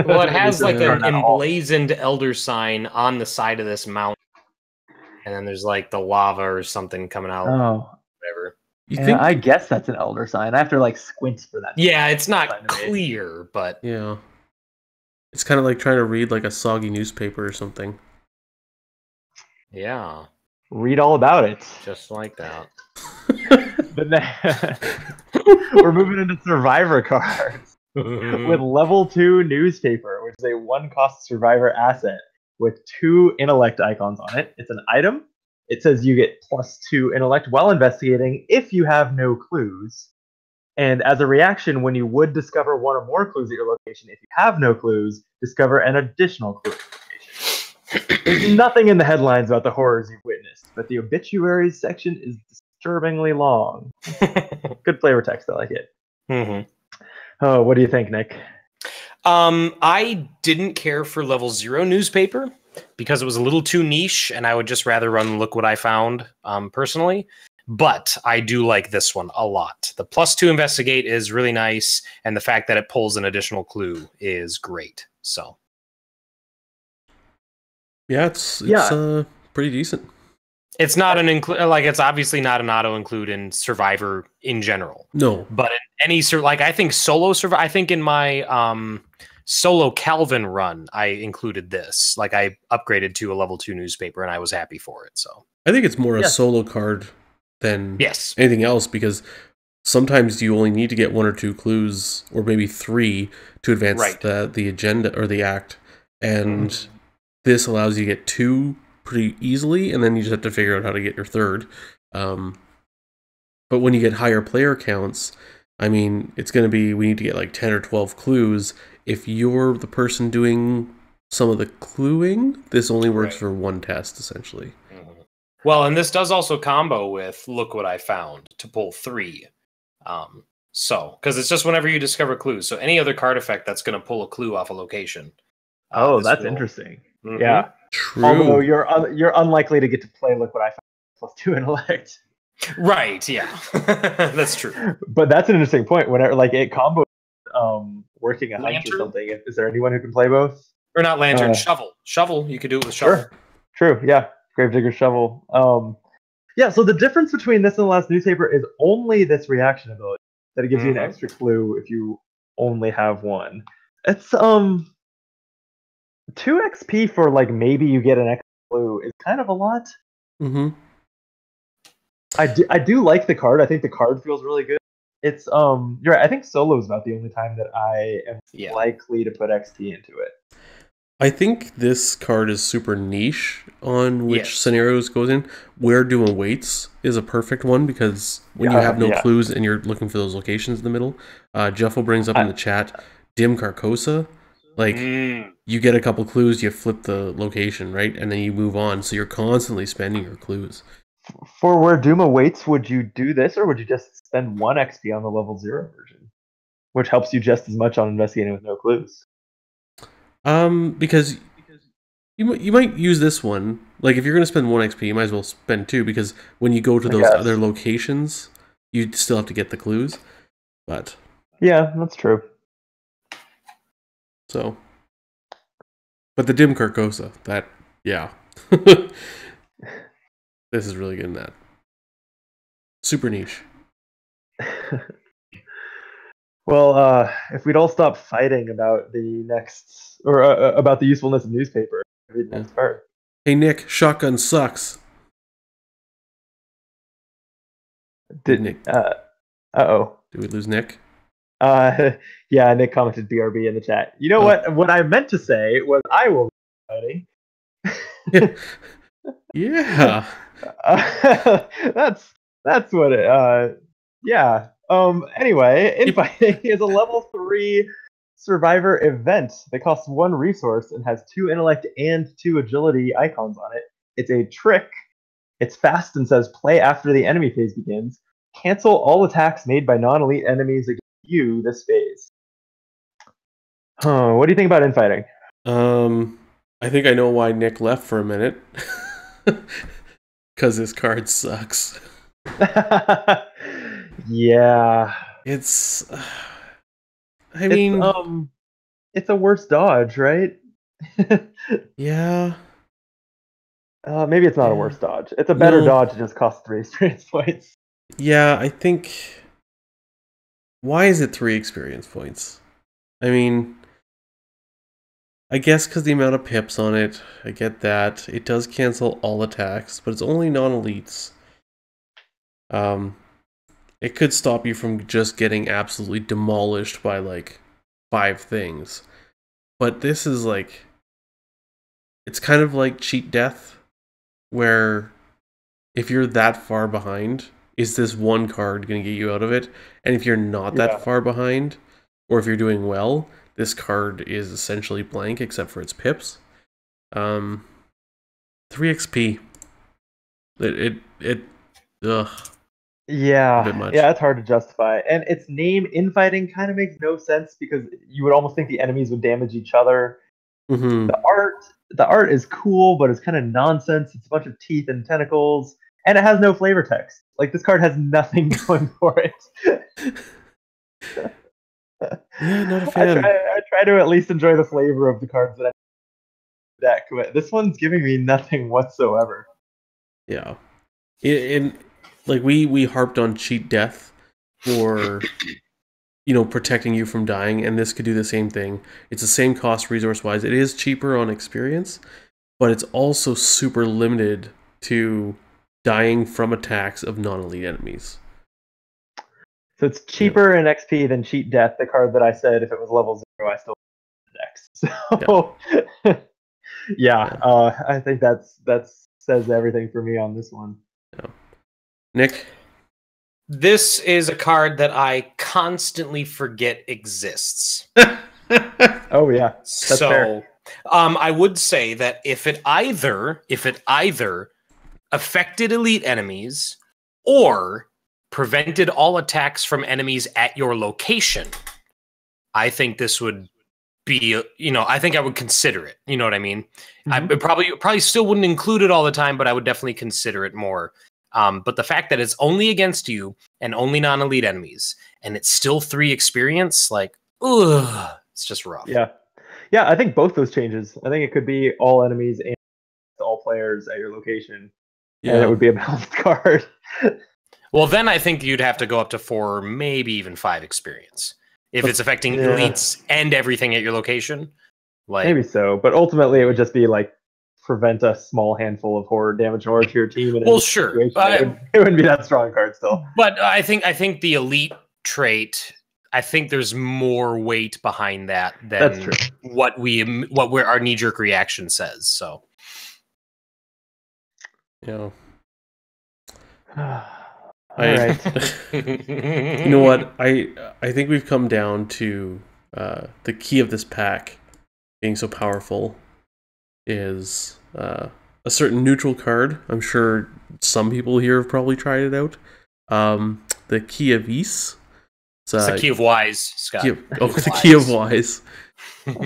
Well, it has like an emblazoned elder sign on the side of this mountain, and then there's like the lava or something coming out. Oh, whatever. I guess that's an elder sign. I have to like squint for that. Yeah, it's not clear, but yeah, it's kind of like trying to read like a soggy newspaper or something. Yeah, read all about it, just like that. We're moving into survivor cards with level 2 newspaper, which is a 1-cost survivor asset with 2 intellect icons on it. It's an item. It says you get +2 intellect while investigating if you have no clues. And as a reaction, when you would discover one or more clues at your location, if you have no clues, discover an additional clue at your location. There's nothing in the headlines about the horrors you've witnessed, but the obituaries section is disturbingly long. Good flavor text, I like it. Mm-hmm. Oh, what do you think, Nick? I didn't care for level 0 newspaper because it was a little too niche, and I would just rather run Look What I Found, personally. But I do like this one a lot. The +2 investigate is really nice, and the fact that it pulls an additional clue is great. So, yeah, it's pretty decent. It's not an it's obviously not an auto include in Survivor in general. No, but in any I think solo Survivor. I think in my solo Calvin run, I included this. Like I upgraded to a level 2 newspaper, and I was happy for it. So I think it's more a solo card than anything else, because sometimes you only need to get 1 or 2 clues, or maybe 3, to advance the agenda or the act, and this allows you to get 2 pretty easily, and then you just have to figure out how to get your 3rd. But when you get higher player counts, I mean, it's going to be, we need to get like 10 or 12 clues. If you're the person doing some of the cluing, this only works for 1 test, essentially. Well, and this does also combo with Look What I Found to pull 3. So, because it's just whenever you discover clues. So any other card effect that's going to pull a clue off a location. That's interesting. Yeah. True. Although you're unlikely to get to play Look What I Found +2 intellect. Right, yeah. That's true. But that's an interesting point. Whenever like it combos working a hunch or something, is there anyone who can play both? Or not lantern, shovel. Shovel, you could do it with shovel. Sure. True, yeah. Gravedigger shovel. So the difference between this and the last newspaper is only this reaction ability, that it gives you an extra clue if you only have 1. It's 2 XP for like maybe you get an extra clue is kind of a lot. I do like the card. I think the card feels really good. It's you're right. I think solo is about the only time that I am likely to put XP into it. I think this card is super niche on which scenarios it goes in. Where Doom Waits is a perfect one, because when you have no clues and you're looking for those locations in the middle, Jeffel brings up in the chat, Dim Carcosa. Like, you get a couple clues, you flip the location, right? And then you move on, so you're constantly spending your clues. For Where Doom Awaits, would you do this, or would you just spend 1 XP on the level 0 version? Which helps you just as much on investigating with no clues. Because you might use this one. Like, if you're going to spend 1 XP, you might as well spend 2, because when you go to those other locations, you still have to get the clues. But yeah, that's true. So, but the Dim Carcosa, that, this is really good in that. Super niche. Well, if we'd all stop fighting about the next, or about the usefulness of newspaper, read the next part. Hey Nick, shotgun sucks. Did Nick? Uh-oh. Did we lose Nick? Yeah, Nick commented BRB in the chat. You know what? What I meant to say was I will be fighting. Yeah. That's what it. Yeah. Anyway, infighting is a level 3 survivor event that costs 1 resource and has 2 intellect and 2 agility icons on it. It's a trick. It's fast and says play after the enemy phase begins. Cancel all attacks made by non-elite enemies against you this phase. What do you think about infighting? I think I know why Nick left for a minute. Because this card sucks. Yeah. It's... I mean... It's a worse dodge, right? Yeah. Maybe it's not a worse dodge. It's a better dodge. It just costs 3 experience points. Yeah, I think... Why is it 3 experience points? I mean... I guess because the amount of pips on it, I get that. It does cancel all attacks, but it's only non-elites. It could stop you from just getting absolutely demolished by, like, 5 things. But this is, like... It's kind of like cheat death, where if you're that far behind, is this one card going to get you out of it? And if you're not that far behind, or if you're doing well, this card is essentially blank except for its pips. 3 XP. Ugh. Yeah, it's hard to justify. And its name, infighting, kind of makes no sense because you would almost think the enemies would damage each other. Mm-hmm. The art is cool, but it's kind of nonsense. It's a bunch of teeth and tentacles, and it has no flavor text. Like, this card has nothing going for it. Yeah, not a fan. I try to at least enjoy the flavor of the cards that I deck, but this one's giving me nothing whatsoever. Yeah. Like, we harped on cheat death for, protecting you from dying, and this could do the same thing. It's the same cost resource-wise. It is cheaper on experience, but it's also super limited to dying from attacks of non-elite enemies. So it's cheaper in XP than Cheat Death, the card that I said if it was level 0, I still would deck. So, I think that says everything for me on this one. Yeah. Nick? This is a card that I constantly forget exists. Oh yeah, that's fair. I would say that if it either affected elite enemies or prevented all attacks from enemies at your location, I think this would be, I think I would consider it. You know what I mean? Mm-hmm. I probably still wouldn't include it all the time, but I would definitely consider it more. But the fact that it's only against you and only non-elite enemies, and it's still 3 experience, like, ugh, it's just rough. Yeah, I think both those changes. I think it could be all enemies and all players at your location, and it would be a balanced card. Well, then I think you'd have to go up to 4, maybe even 5 experience if it's affecting elites and everything at your location. Like, maybe so, but ultimately it would just be like prevent a small handful of horror damage in order to your team. And sure, it wouldn't be that strong card still. But I think the elite trait, I think there's more weight behind that than what our knee-jerk reaction says. So, yeah. All right. You know what? I think we've come down to the key of this pack being so powerful is a certain neutral card. I'm sure some people here have probably tried it out. The Key of Ys. It's the Key of Wise, Scott. The Key of Wise.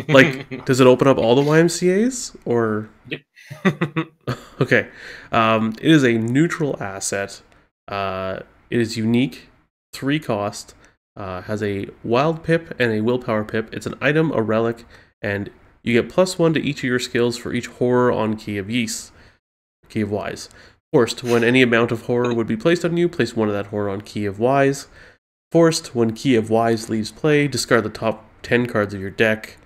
Like, does it open up all the YMCAs? Or... Yep. Okay. It is a neutral asset. It is unique, 3 cost, has a wild pip and a willpower pip. It's an item, a relic, and you get +1 to each of your skills for each horror on Key of Ys. Key of Wise. Forced, when any amount of horror would be placed on you, place 1 of that horror on Key of Wise. Forced, when Key of Wise leaves play, discard the top 10 cards of your deck.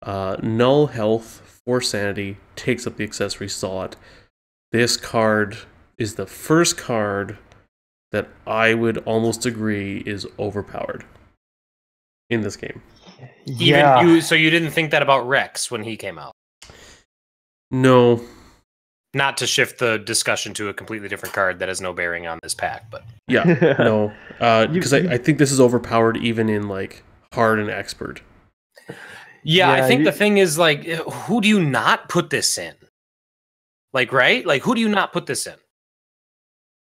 Null health, 4 sanity, takes up the accessory slot. This card is the first card that I would almost agree is overpowered in this game. So you didn't think that about Rex when he came out? No. Not to shift the discussion to a completely different card that has no bearing on this pack, but Yeah, no, because I think this is overpowered even in like hard and expert. yeah, I think the thing is like, who do you not put this in? Like, right? Like, who do you not put this in?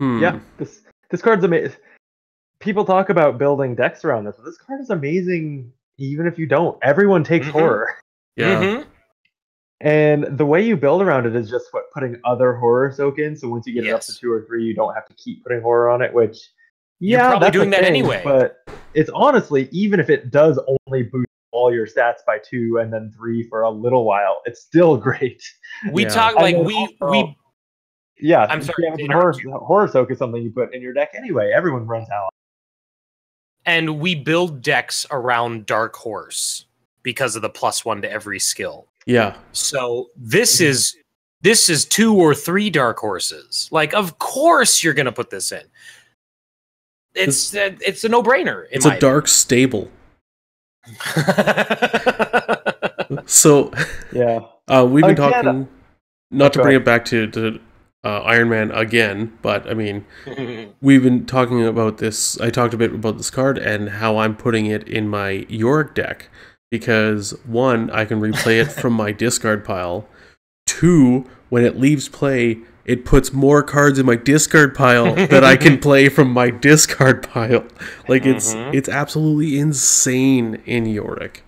Yeah, this card's amazing. People talk about building decks around this, but this card is amazing even if you don't. Everyone takes horror. Yeah. And the way you build around it is just putting other horror soak in. So once you get it up to Yes. 2 or 3, you don't have to keep putting horror on it, which You're probably that's doing a that thing, anyway. But it's honestly, even if it does only boost all your stats by 2 and then 3 for a little while, it's still great. We Yeah. talk like we Yeah, I'm sorry to interrupt you. horror soak is something you put in your deck anyway. Everyone runs out. And we build decks around Dark Horse because of the +1 to every skill. Yeah. So this is 2 or 3 Dark Horses. Like, of course you're gonna put this in. It's a no-brainer. It's a dark stable. So yeah, we've been talking. Not to bring it back to Iron Man again, but I mean, we've been talking about this. I talked a bit about this card and how I'm putting it in my Yorick deck because 1, I can replay it from my discard pile. 2, when it leaves play, it puts more cards in my discard pile that I can play from my discard pile. Like it's absolutely insane in Yorick,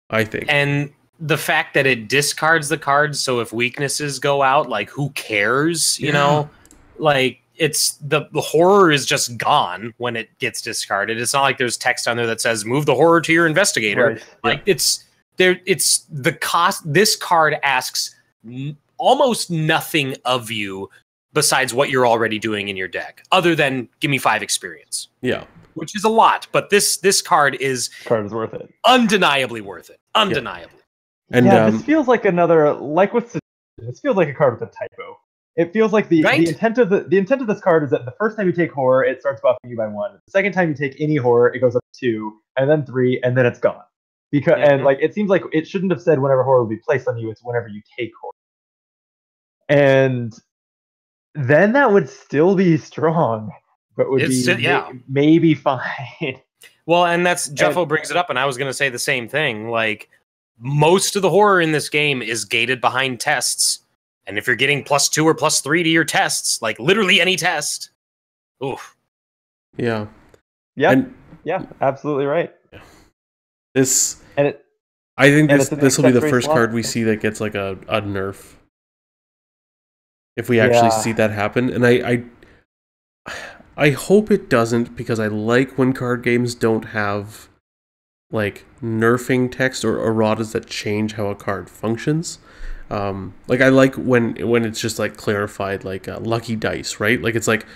I think. And the fact that it discards the cards, so if weaknesses go out, like who cares? You know, like it's the horror is just gone when it gets discarded. It's not like there's text on there that says move the horror to your investigator. Right. Like it's there. It's the cost. This card asks almost nothing of you besides what you're already doing in your deck, other than give me 5 experience. Yeah. Which is a lot, but this card is worth it. Undeniably worth it. Undeniably. And this feels like another this feels like a card with a typo. It feels like the intent of the intent of this card is that the first time you take horror, it starts buffing you by 1. The second time you take any horror, it goes up to 2, and then 3, and then it's gone. Because and like it seems like it shouldn't have said whenever horror will be placed on you. It's whenever you take horror. And then that would still be strong, but would maybe fine. Well, and that's Jeffo brings it up, and I was going to say the same thing. Like, most of the horror in this game is gated behind tests, and if you're getting +2 or +3 to your tests, like literally any test, oof. Yeah. Yeah. Absolutely right. I think this will be the first card we see that gets like a nerf. If we actually see that happen, and I hope it doesn't, because I like when card games don't have like nerfing text or erratas that change how a card functions. Like I like when it's just like clarified, like lucky dice, right? Like it's like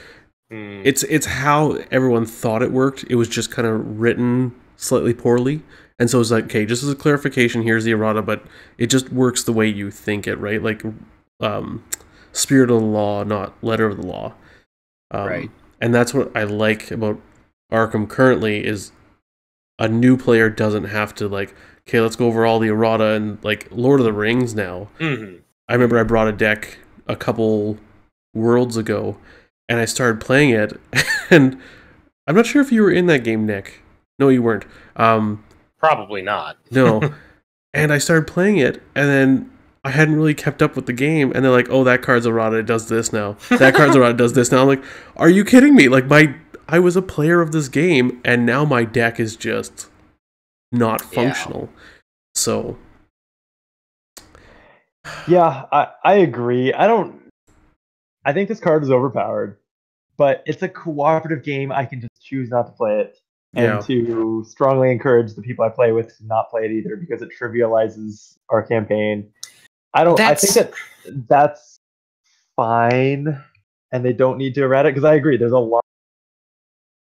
it's how everyone thought it worked. It was just kind of written slightly poorly, and so it's like, okay, just as a clarification, here's the errata, but it just works the way you think it, right? Like spirit of the law, not letter of the law. Right. And that's what I like about Arkham currently, is a new player doesn't have to like, okay, let's go over all the errata. And like Lord of the Rings now, I remember I brought a deck a couple worlds ago and I started playing it, and I'm not sure if you were in that game, Nick. No, you weren't. Probably not. No. And I started playing it, and then I hadn't really kept up with the game, and they're like, oh, that card's errata, it does this now. That card's errata, does this now. I'm like, are you kidding me? Like, I was a player of this game, and now my deck is just not functional. Yeah. So. Yeah, I agree. I think this card is overpowered, but it's a cooperative game. I can just choose not to play it. And to strongly encourage the people I play with to not play it either, because it trivializes our campaign. I think that's fine, and they don't need to errata, because I agree, there's a lot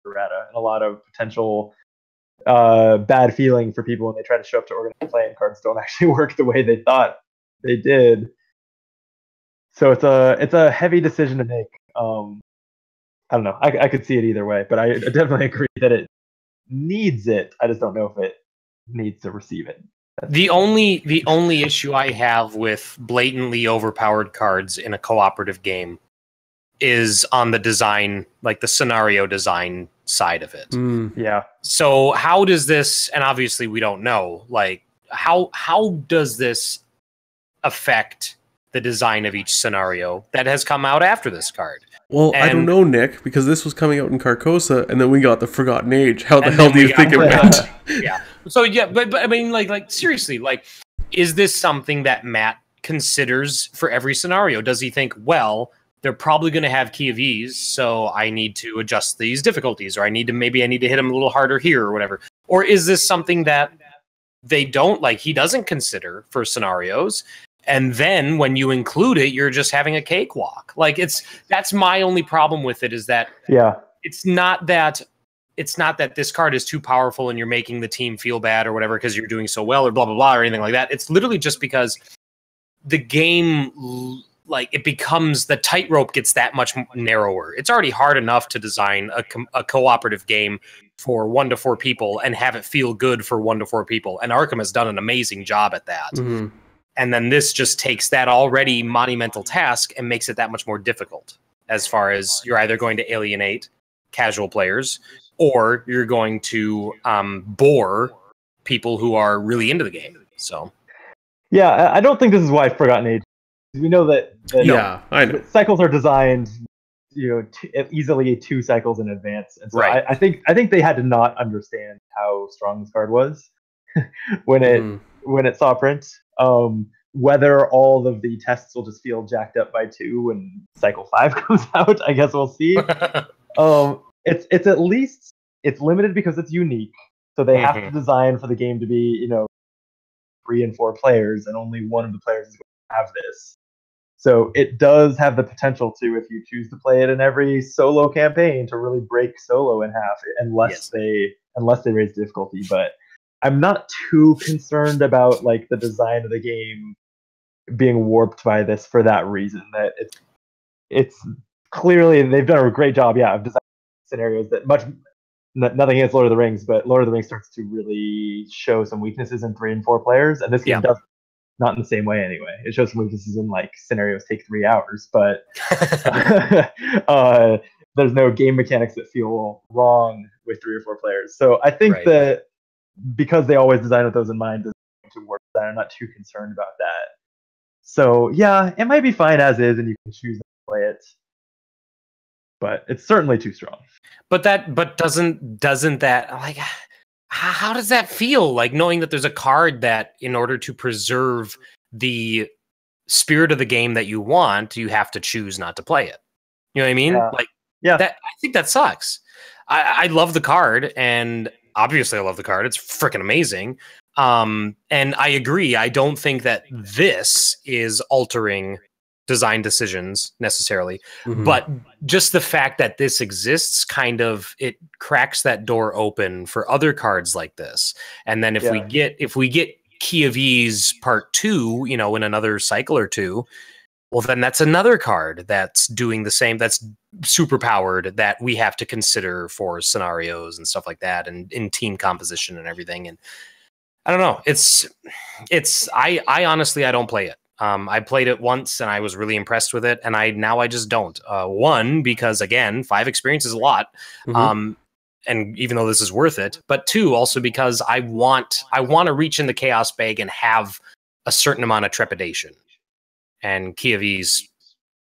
of errata and a lot of potential bad feeling for people when they try to show up to organized play and cards don't actually work the way they thought they did. So it's a heavy decision to make. I don't know. I could see it either way, but I definitely agree that it needs it. I just don't know if it needs to receive it. The only issue I have with blatantly overpowered cards in a cooperative game is on the design, like the scenario design side of it. Yeah. So how does this, and obviously we don't know, like how does this affect the design of each scenario that has come out after this card? Well, I don't know, Nick, because this was coming out in Carcosa, and then we got the Forgotten Age. How the hell do you think it went? Yeah. So yeah, but I mean, like seriously, like, is this something that Matt considers for every scenario? Does he think, well, they're probably going to have key of ease, so I need to adjust these difficulties, or I need to hit him a little harder here, or whatever? Or is this something that they don't, like, he doesn't consider for scenarios? And then when you include it, you're just having a cakewalk. Like, that's my only problem with it, is that it's not that this card is too powerful and you're making the team feel bad or whatever because you're doing so well or blah blah blah or anything like that. It's literally just because the game, like, it becomes, the tightrope gets that much narrower. It's already hard enough to design a cooperative game for 1 to 4 people and have it feel good for 1 to 4 people. And Arkham has done an amazing job at that. Mm-hmm. And then this just takes that already monumental task and makes it that much more difficult, as far as you're either going to alienate casual players or you're going to bore people who are really into the game. So, yeah, I don't think this is why Forgotten Age. We know that I know. cycles are designed, easily 2 cycles in advance, and so right. I think they had to not understand how strong this card was when it saw print. Whether all of the tests will just feel jacked up by 2 when cycle 5 comes out, I guess we'll see. It's at least, it's limited because it's unique, so they have to design for the game to be 3 and 4 players, and only one of the players is going to have this. So it does have the potential to, if you choose to play it in every solo campaign, to really break solo in half, unless they raise difficulty. But I'm not too concerned about, like, the design of the game being warped by this for that reason. That it's clearly, they've done a great job, of designing scenarios that nothing against Lord of the Rings, but Lord of the Rings starts to really show some weaknesses in 3 and 4 players, and this game does not in the same way anyway. It shows some weaknesses in, like, scenarios take 3 hours, but there's no game mechanics that feel wrong with 3 or 4 players. So I think that because they always design with those in mind, to work that, I'm not too concerned about that. So yeah, it might be fine as is, and you can choose to play it, but it's certainly too strong. But doesn't that, like, how does that feel, like, knowing that there's a card that, in order to preserve the spirit of the game that you want, you have to choose not to play it? You know what I mean? That, I think that sucks. I love the card, and obviously I love the card. It's freaking amazing. And I agree. I don't think that this is altering design decisions necessarily, but just the fact that this exists, kind of, it cracks that door open for other cards like this. And then if we get Key of Ease Part 2, in another cycle or 2, well, then that's another card that's doing the same, that's super powered, that we have to consider for scenarios and stuff like that, and in team composition and everything. And I don't know. I honestly, I don't play it. I played it once and I was really impressed with it, and I just don't. 1, because again, 5 experience is a lot. And even though this is worth it, but 2, also because I want to reach in the chaos bag and have a certain amount of trepidation. And Key of Ease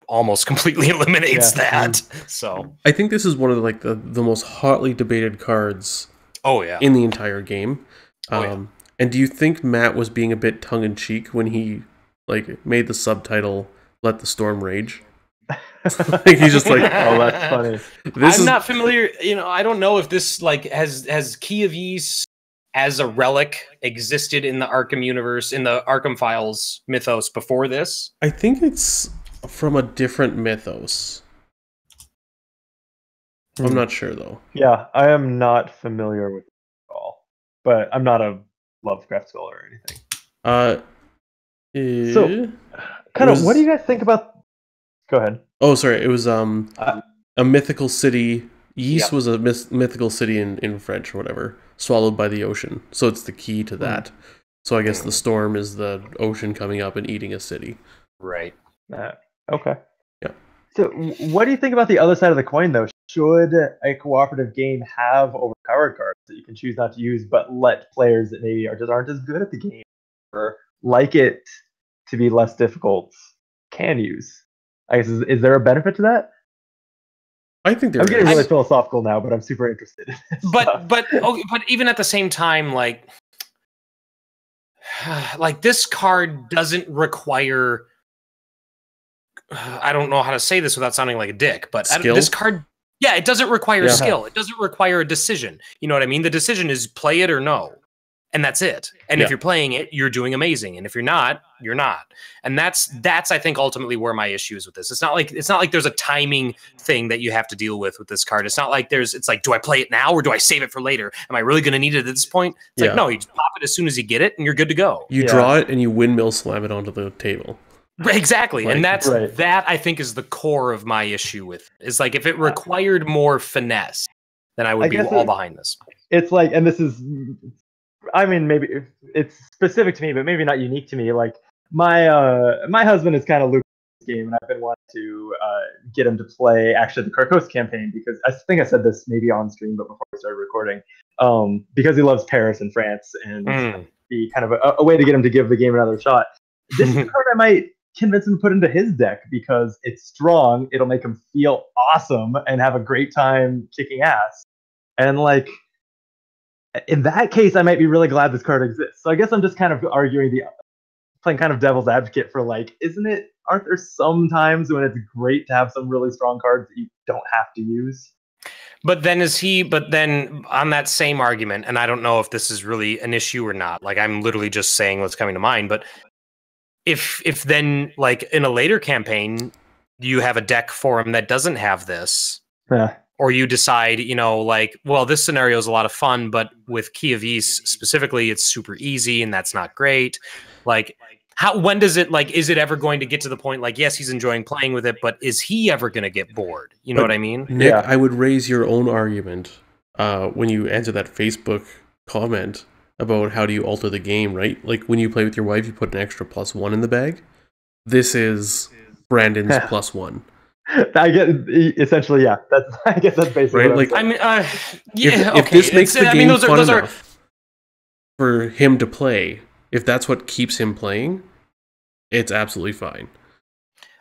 almost completely eliminates that. So I think this is one of the most hotly debated cards in the entire game. And do you think Matt was being a bit tongue-in-cheek when he, like, made the subtitle "Let the Storm Rage"? Like, he's just like, oh, that's funny. I'm not familiar. I don't know if this, like, has Key of Ease as a relic existed in the Arkham universe, in the Arkham Files mythos before this. I think it's from a different mythos. I'm not sure though. Yeah, I am not familiar with it at all, but I'm not a Lovecraft scholar or anything. So, kind of, what do you guys think about? Go ahead. Oh, sorry. It was a mythical city. Ys was a mythical city in French or whatever, swallowed by the ocean. So it's the key to that. So I guess the storm is the ocean coming up and eating a city. Right. Okay. Yeah. So, what do you think about the other side of the coin, though? Should a cooperative game have overpowered cards that you can choose not to use, but let players that maybe aren't as good at the game or like it to be less difficult can use? I guess is there a benefit to that? I think I'm getting really philosophical now, but I'm super interested. But even at the same time, like this card doesn't require. I don't know how to say this without sounding like a dick, but this card, it doesn't require skill. It doesn't require a decision. You know what I mean? The decision is play it or no, and that's it. And if you're playing it, you're doing amazing. And if you're not, you're not. And that's I think ultimately where my issue is with this. It's not like there's a timing thing that you have to deal with this card. It's not like it's like, do I play it now or do I save it for later? Am I really going to need it at this point? It's like, no, you just pop it as soon as you get it and you're good to go. You draw it and you windmill slam it onto the table. Exactly. And that I think is the core of my issue with it. Is like, if it required more finesse, then I would be all behind this. It's like, and this is, I mean, maybe it's specific to me, but maybe not unique to me. Like my husband is kind of Luke in this game, and I've been wanting to get him to play actually the Carcosa campaign, because I think I said this maybe on stream, but before we started recording, because he loves Paris and France, and be kind of a way to get him to give the game another shot. This is a card I might convince him to put into his deck because it's strong. It'll make him feel awesome and have a great time kicking ass. And like, in that case, I might be really glad this card exists. So I guess I'm just kind of playing kind of devil's advocate for like, aren't there some times when it's great to have some really strong cards that you don't have to use? But then on that same argument, and I don't know if this is really an issue or not, like I'm literally just saying what's coming to mind, but if then, like, in a later campaign, you have a deck for him that doesn't have this, or you decide, like, well, this scenario is a lot of fun, but with Key of Ys specifically, it's super easy, and that's not great. Like, when does it, like, is it ever going to get to the point, like, yes, he's enjoying playing with it, but is he ever going to get bored? You know what I mean? Nick, I would raise your own argument when you answer that Facebook comment about how do you alter the game, right? Like when you play with your wife, you put an extra +1 in the bag. This is Brandon's +1. I get essentially, I guess that's basically right. Like, I mean, if this makes the game fun enough for him to play, if that's what keeps him playing, it's absolutely fine.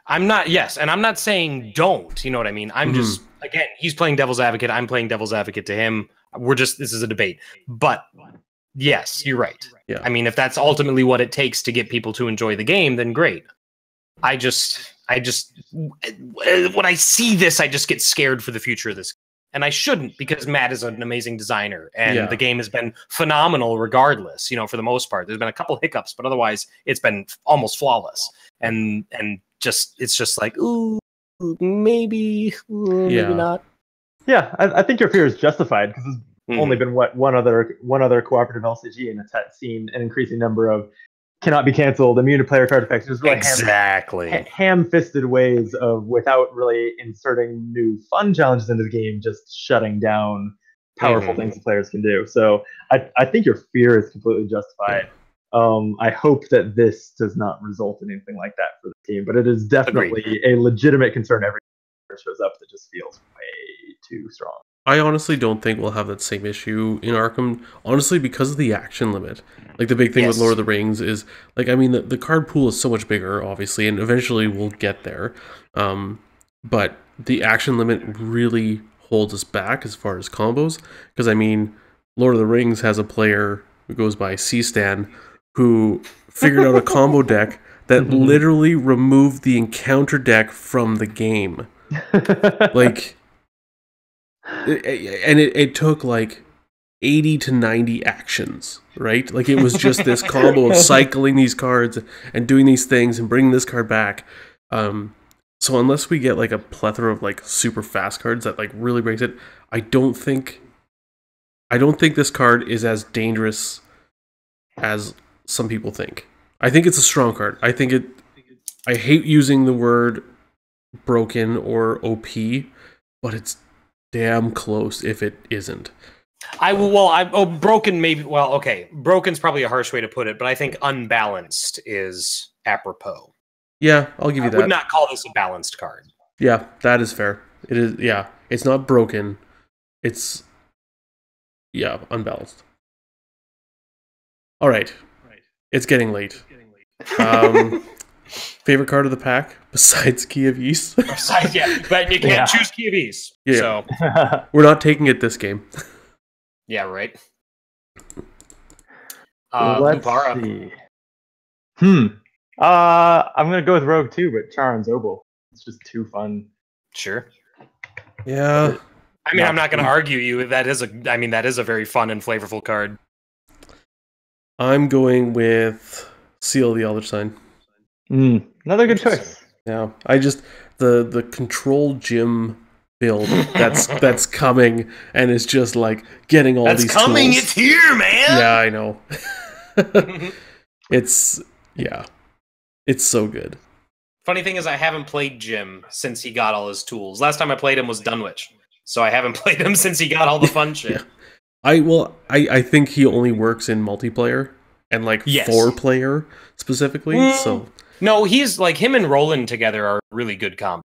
I'm not saying don't. You know what I mean? I'm just, again, he's playing devil's advocate. I'm playing devil's advocate to him. This is a debate, but. Yes, you're right. Yeah. I mean, if that's ultimately what it takes to get people to enjoy the game, then great. I just when I see this, I just get scared for the future of this. And I shouldn't, because Matt is an amazing designer, and the game has been phenomenal regardless, for the most part. There's been a couple hiccups, but otherwise it's been almost flawless. And it's just like, ooh, maybe not. Yeah, I think your fear is justified, because only been one other cooperative LCG, and it's seen an increasing number of cannot be canceled, immune to player card effects. Just really ham-fisted ways of, without really inserting new fun challenges into the game, just shutting down powerful things the players can do. So I think your fear is completely justified. I hope that this does not result in anything like that for the team, but it is definitely a legitimate concern every time it shows up that just feels way too strong. I honestly don't think we'll have that same issue in Arkham, honestly, because of the action limit. Like, the big thing with Lord of the Rings is, like, I mean, the card pool is so much bigger, obviously, and eventually we'll get there. But the action limit really holds us back as far as combos, because, I mean, Lord of the Rings has a player who goes by C-Stan who figured out a combo deck that literally removed the encounter deck from the game. Like... It took like 80 to 90 actions, right? Like, it was just this combo of cycling these cards and doing these things and bringing this card back. So unless we get like a plethora of like super fast cards that like really breaks it, I don't think this card is as dangerous as some people think. I think it's a strong card. I hate using the word broken or OP, but it's damn close if it isn't. Broken maybe. Well, okay, broken's probably a harsh way to put it, but I think unbalanced is apropos. Yeah, I'll give you that. I would not call this a balanced card. Yeah, that is fair. It is. Yeah, it's not broken. It's unbalanced. All right, it's getting late. Favorite card of the pack besides Key of Ys? Yeah, but you can't choose Key of Ys. Yeah. So we're not taking it this game. Yeah, right. Let's see. I'm gonna go with Rogue too, but Charon's Obel. It's just too fun. Sure. Yeah. I mean, I'm not going to argue you. That is a very fun and flavorful card. I'm going with Seal of the Elder Sign. Another good choice. Yeah, I just the control gym build that's coming and is just like getting all these coming. tools. It's here, man. Yeah, I know. It's so good. Funny thing is, I haven't played Jim since he got all his tools. Last time I played him was Dunwich, so I haven't played him since he got all the fun shit. Yeah. I think he only works in multiplayer and like 4-player specifically. So no, he's like him and Roland together are really good combo.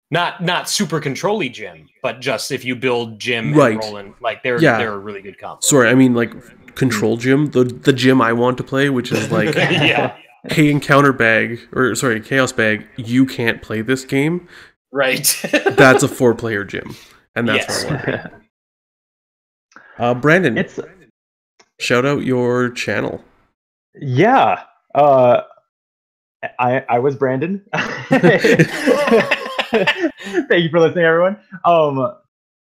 Not super control-y Jim, but just if you build Jim and Roland, like they're a really good combo. Sorry, I mean like control Jim, the Jim I want to play, which is like hey, Encounter Bag, Chaos Bag, you can't play this game. Right. That's a 4-player Jim, and that's what I want. Brandon, shout out your channel. Yeah. I was Brandon. Thank you for listening, everyone.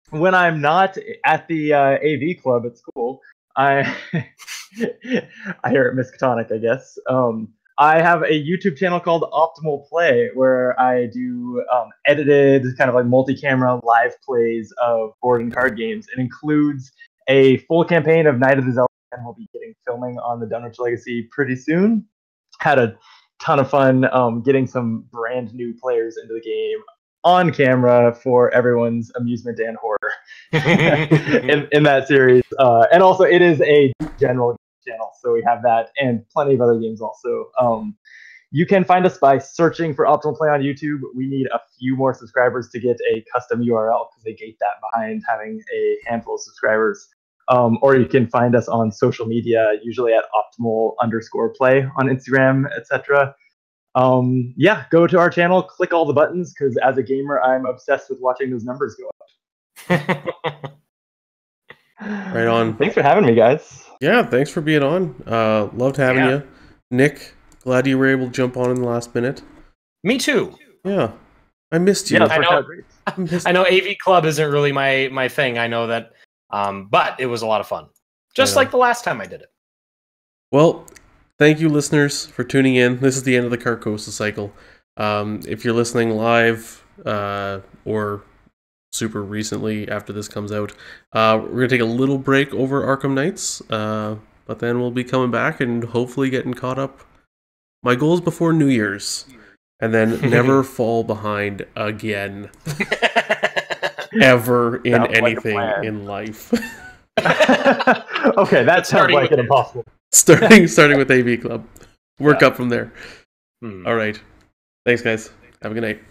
When I'm not at the AV club at school, I hear it Miskatonic, I guess. I have a YouTube channel called Optimal Play where I do edited kind of like multi-camera live plays of board and card games. It includes a full campaign of Night of the Zelda, and we'll be getting filming on the Dunwich Legacy pretty soon. Had a ton of fun getting some brand new players into the game on camera for everyone's amusement and horror in that series. And also, it is a general channel, so we have that and plenty of other games also. You can find us by searching for Optimal Play on YouTube. We need a few more subscribers to get a custom URL because they gate that behind having a handful of subscribers. Or you can find us on social media, usually at optimal_play on Instagram, etc. Go to our channel, click all the buttons, because as a gamer, I'm obsessed with watching those numbers go up. Right on. Thanks for having me, guys. Yeah, thanks for being on. Loved having you. Nick, glad you were able to jump on in the last minute. Me too. Yeah. I missed you. Yeah, I know AV Club isn't really my thing. I know that. But it was a lot of fun. Just like the last time I did it. Well, thank you, listeners, for tuning in. This is the end of the Carcosa cycle. If you're listening live or super recently after this comes out, we're going to take a little break over Arkham Knights, but then we'll be coming back and hopefully getting caught up. My goal is before New Year's, and then never fall behind again. Ever in anything in life. Okay, that sounds like an impossible. Starting with AV Club. Work up from there. All right. Thanks, guys. Have a good night.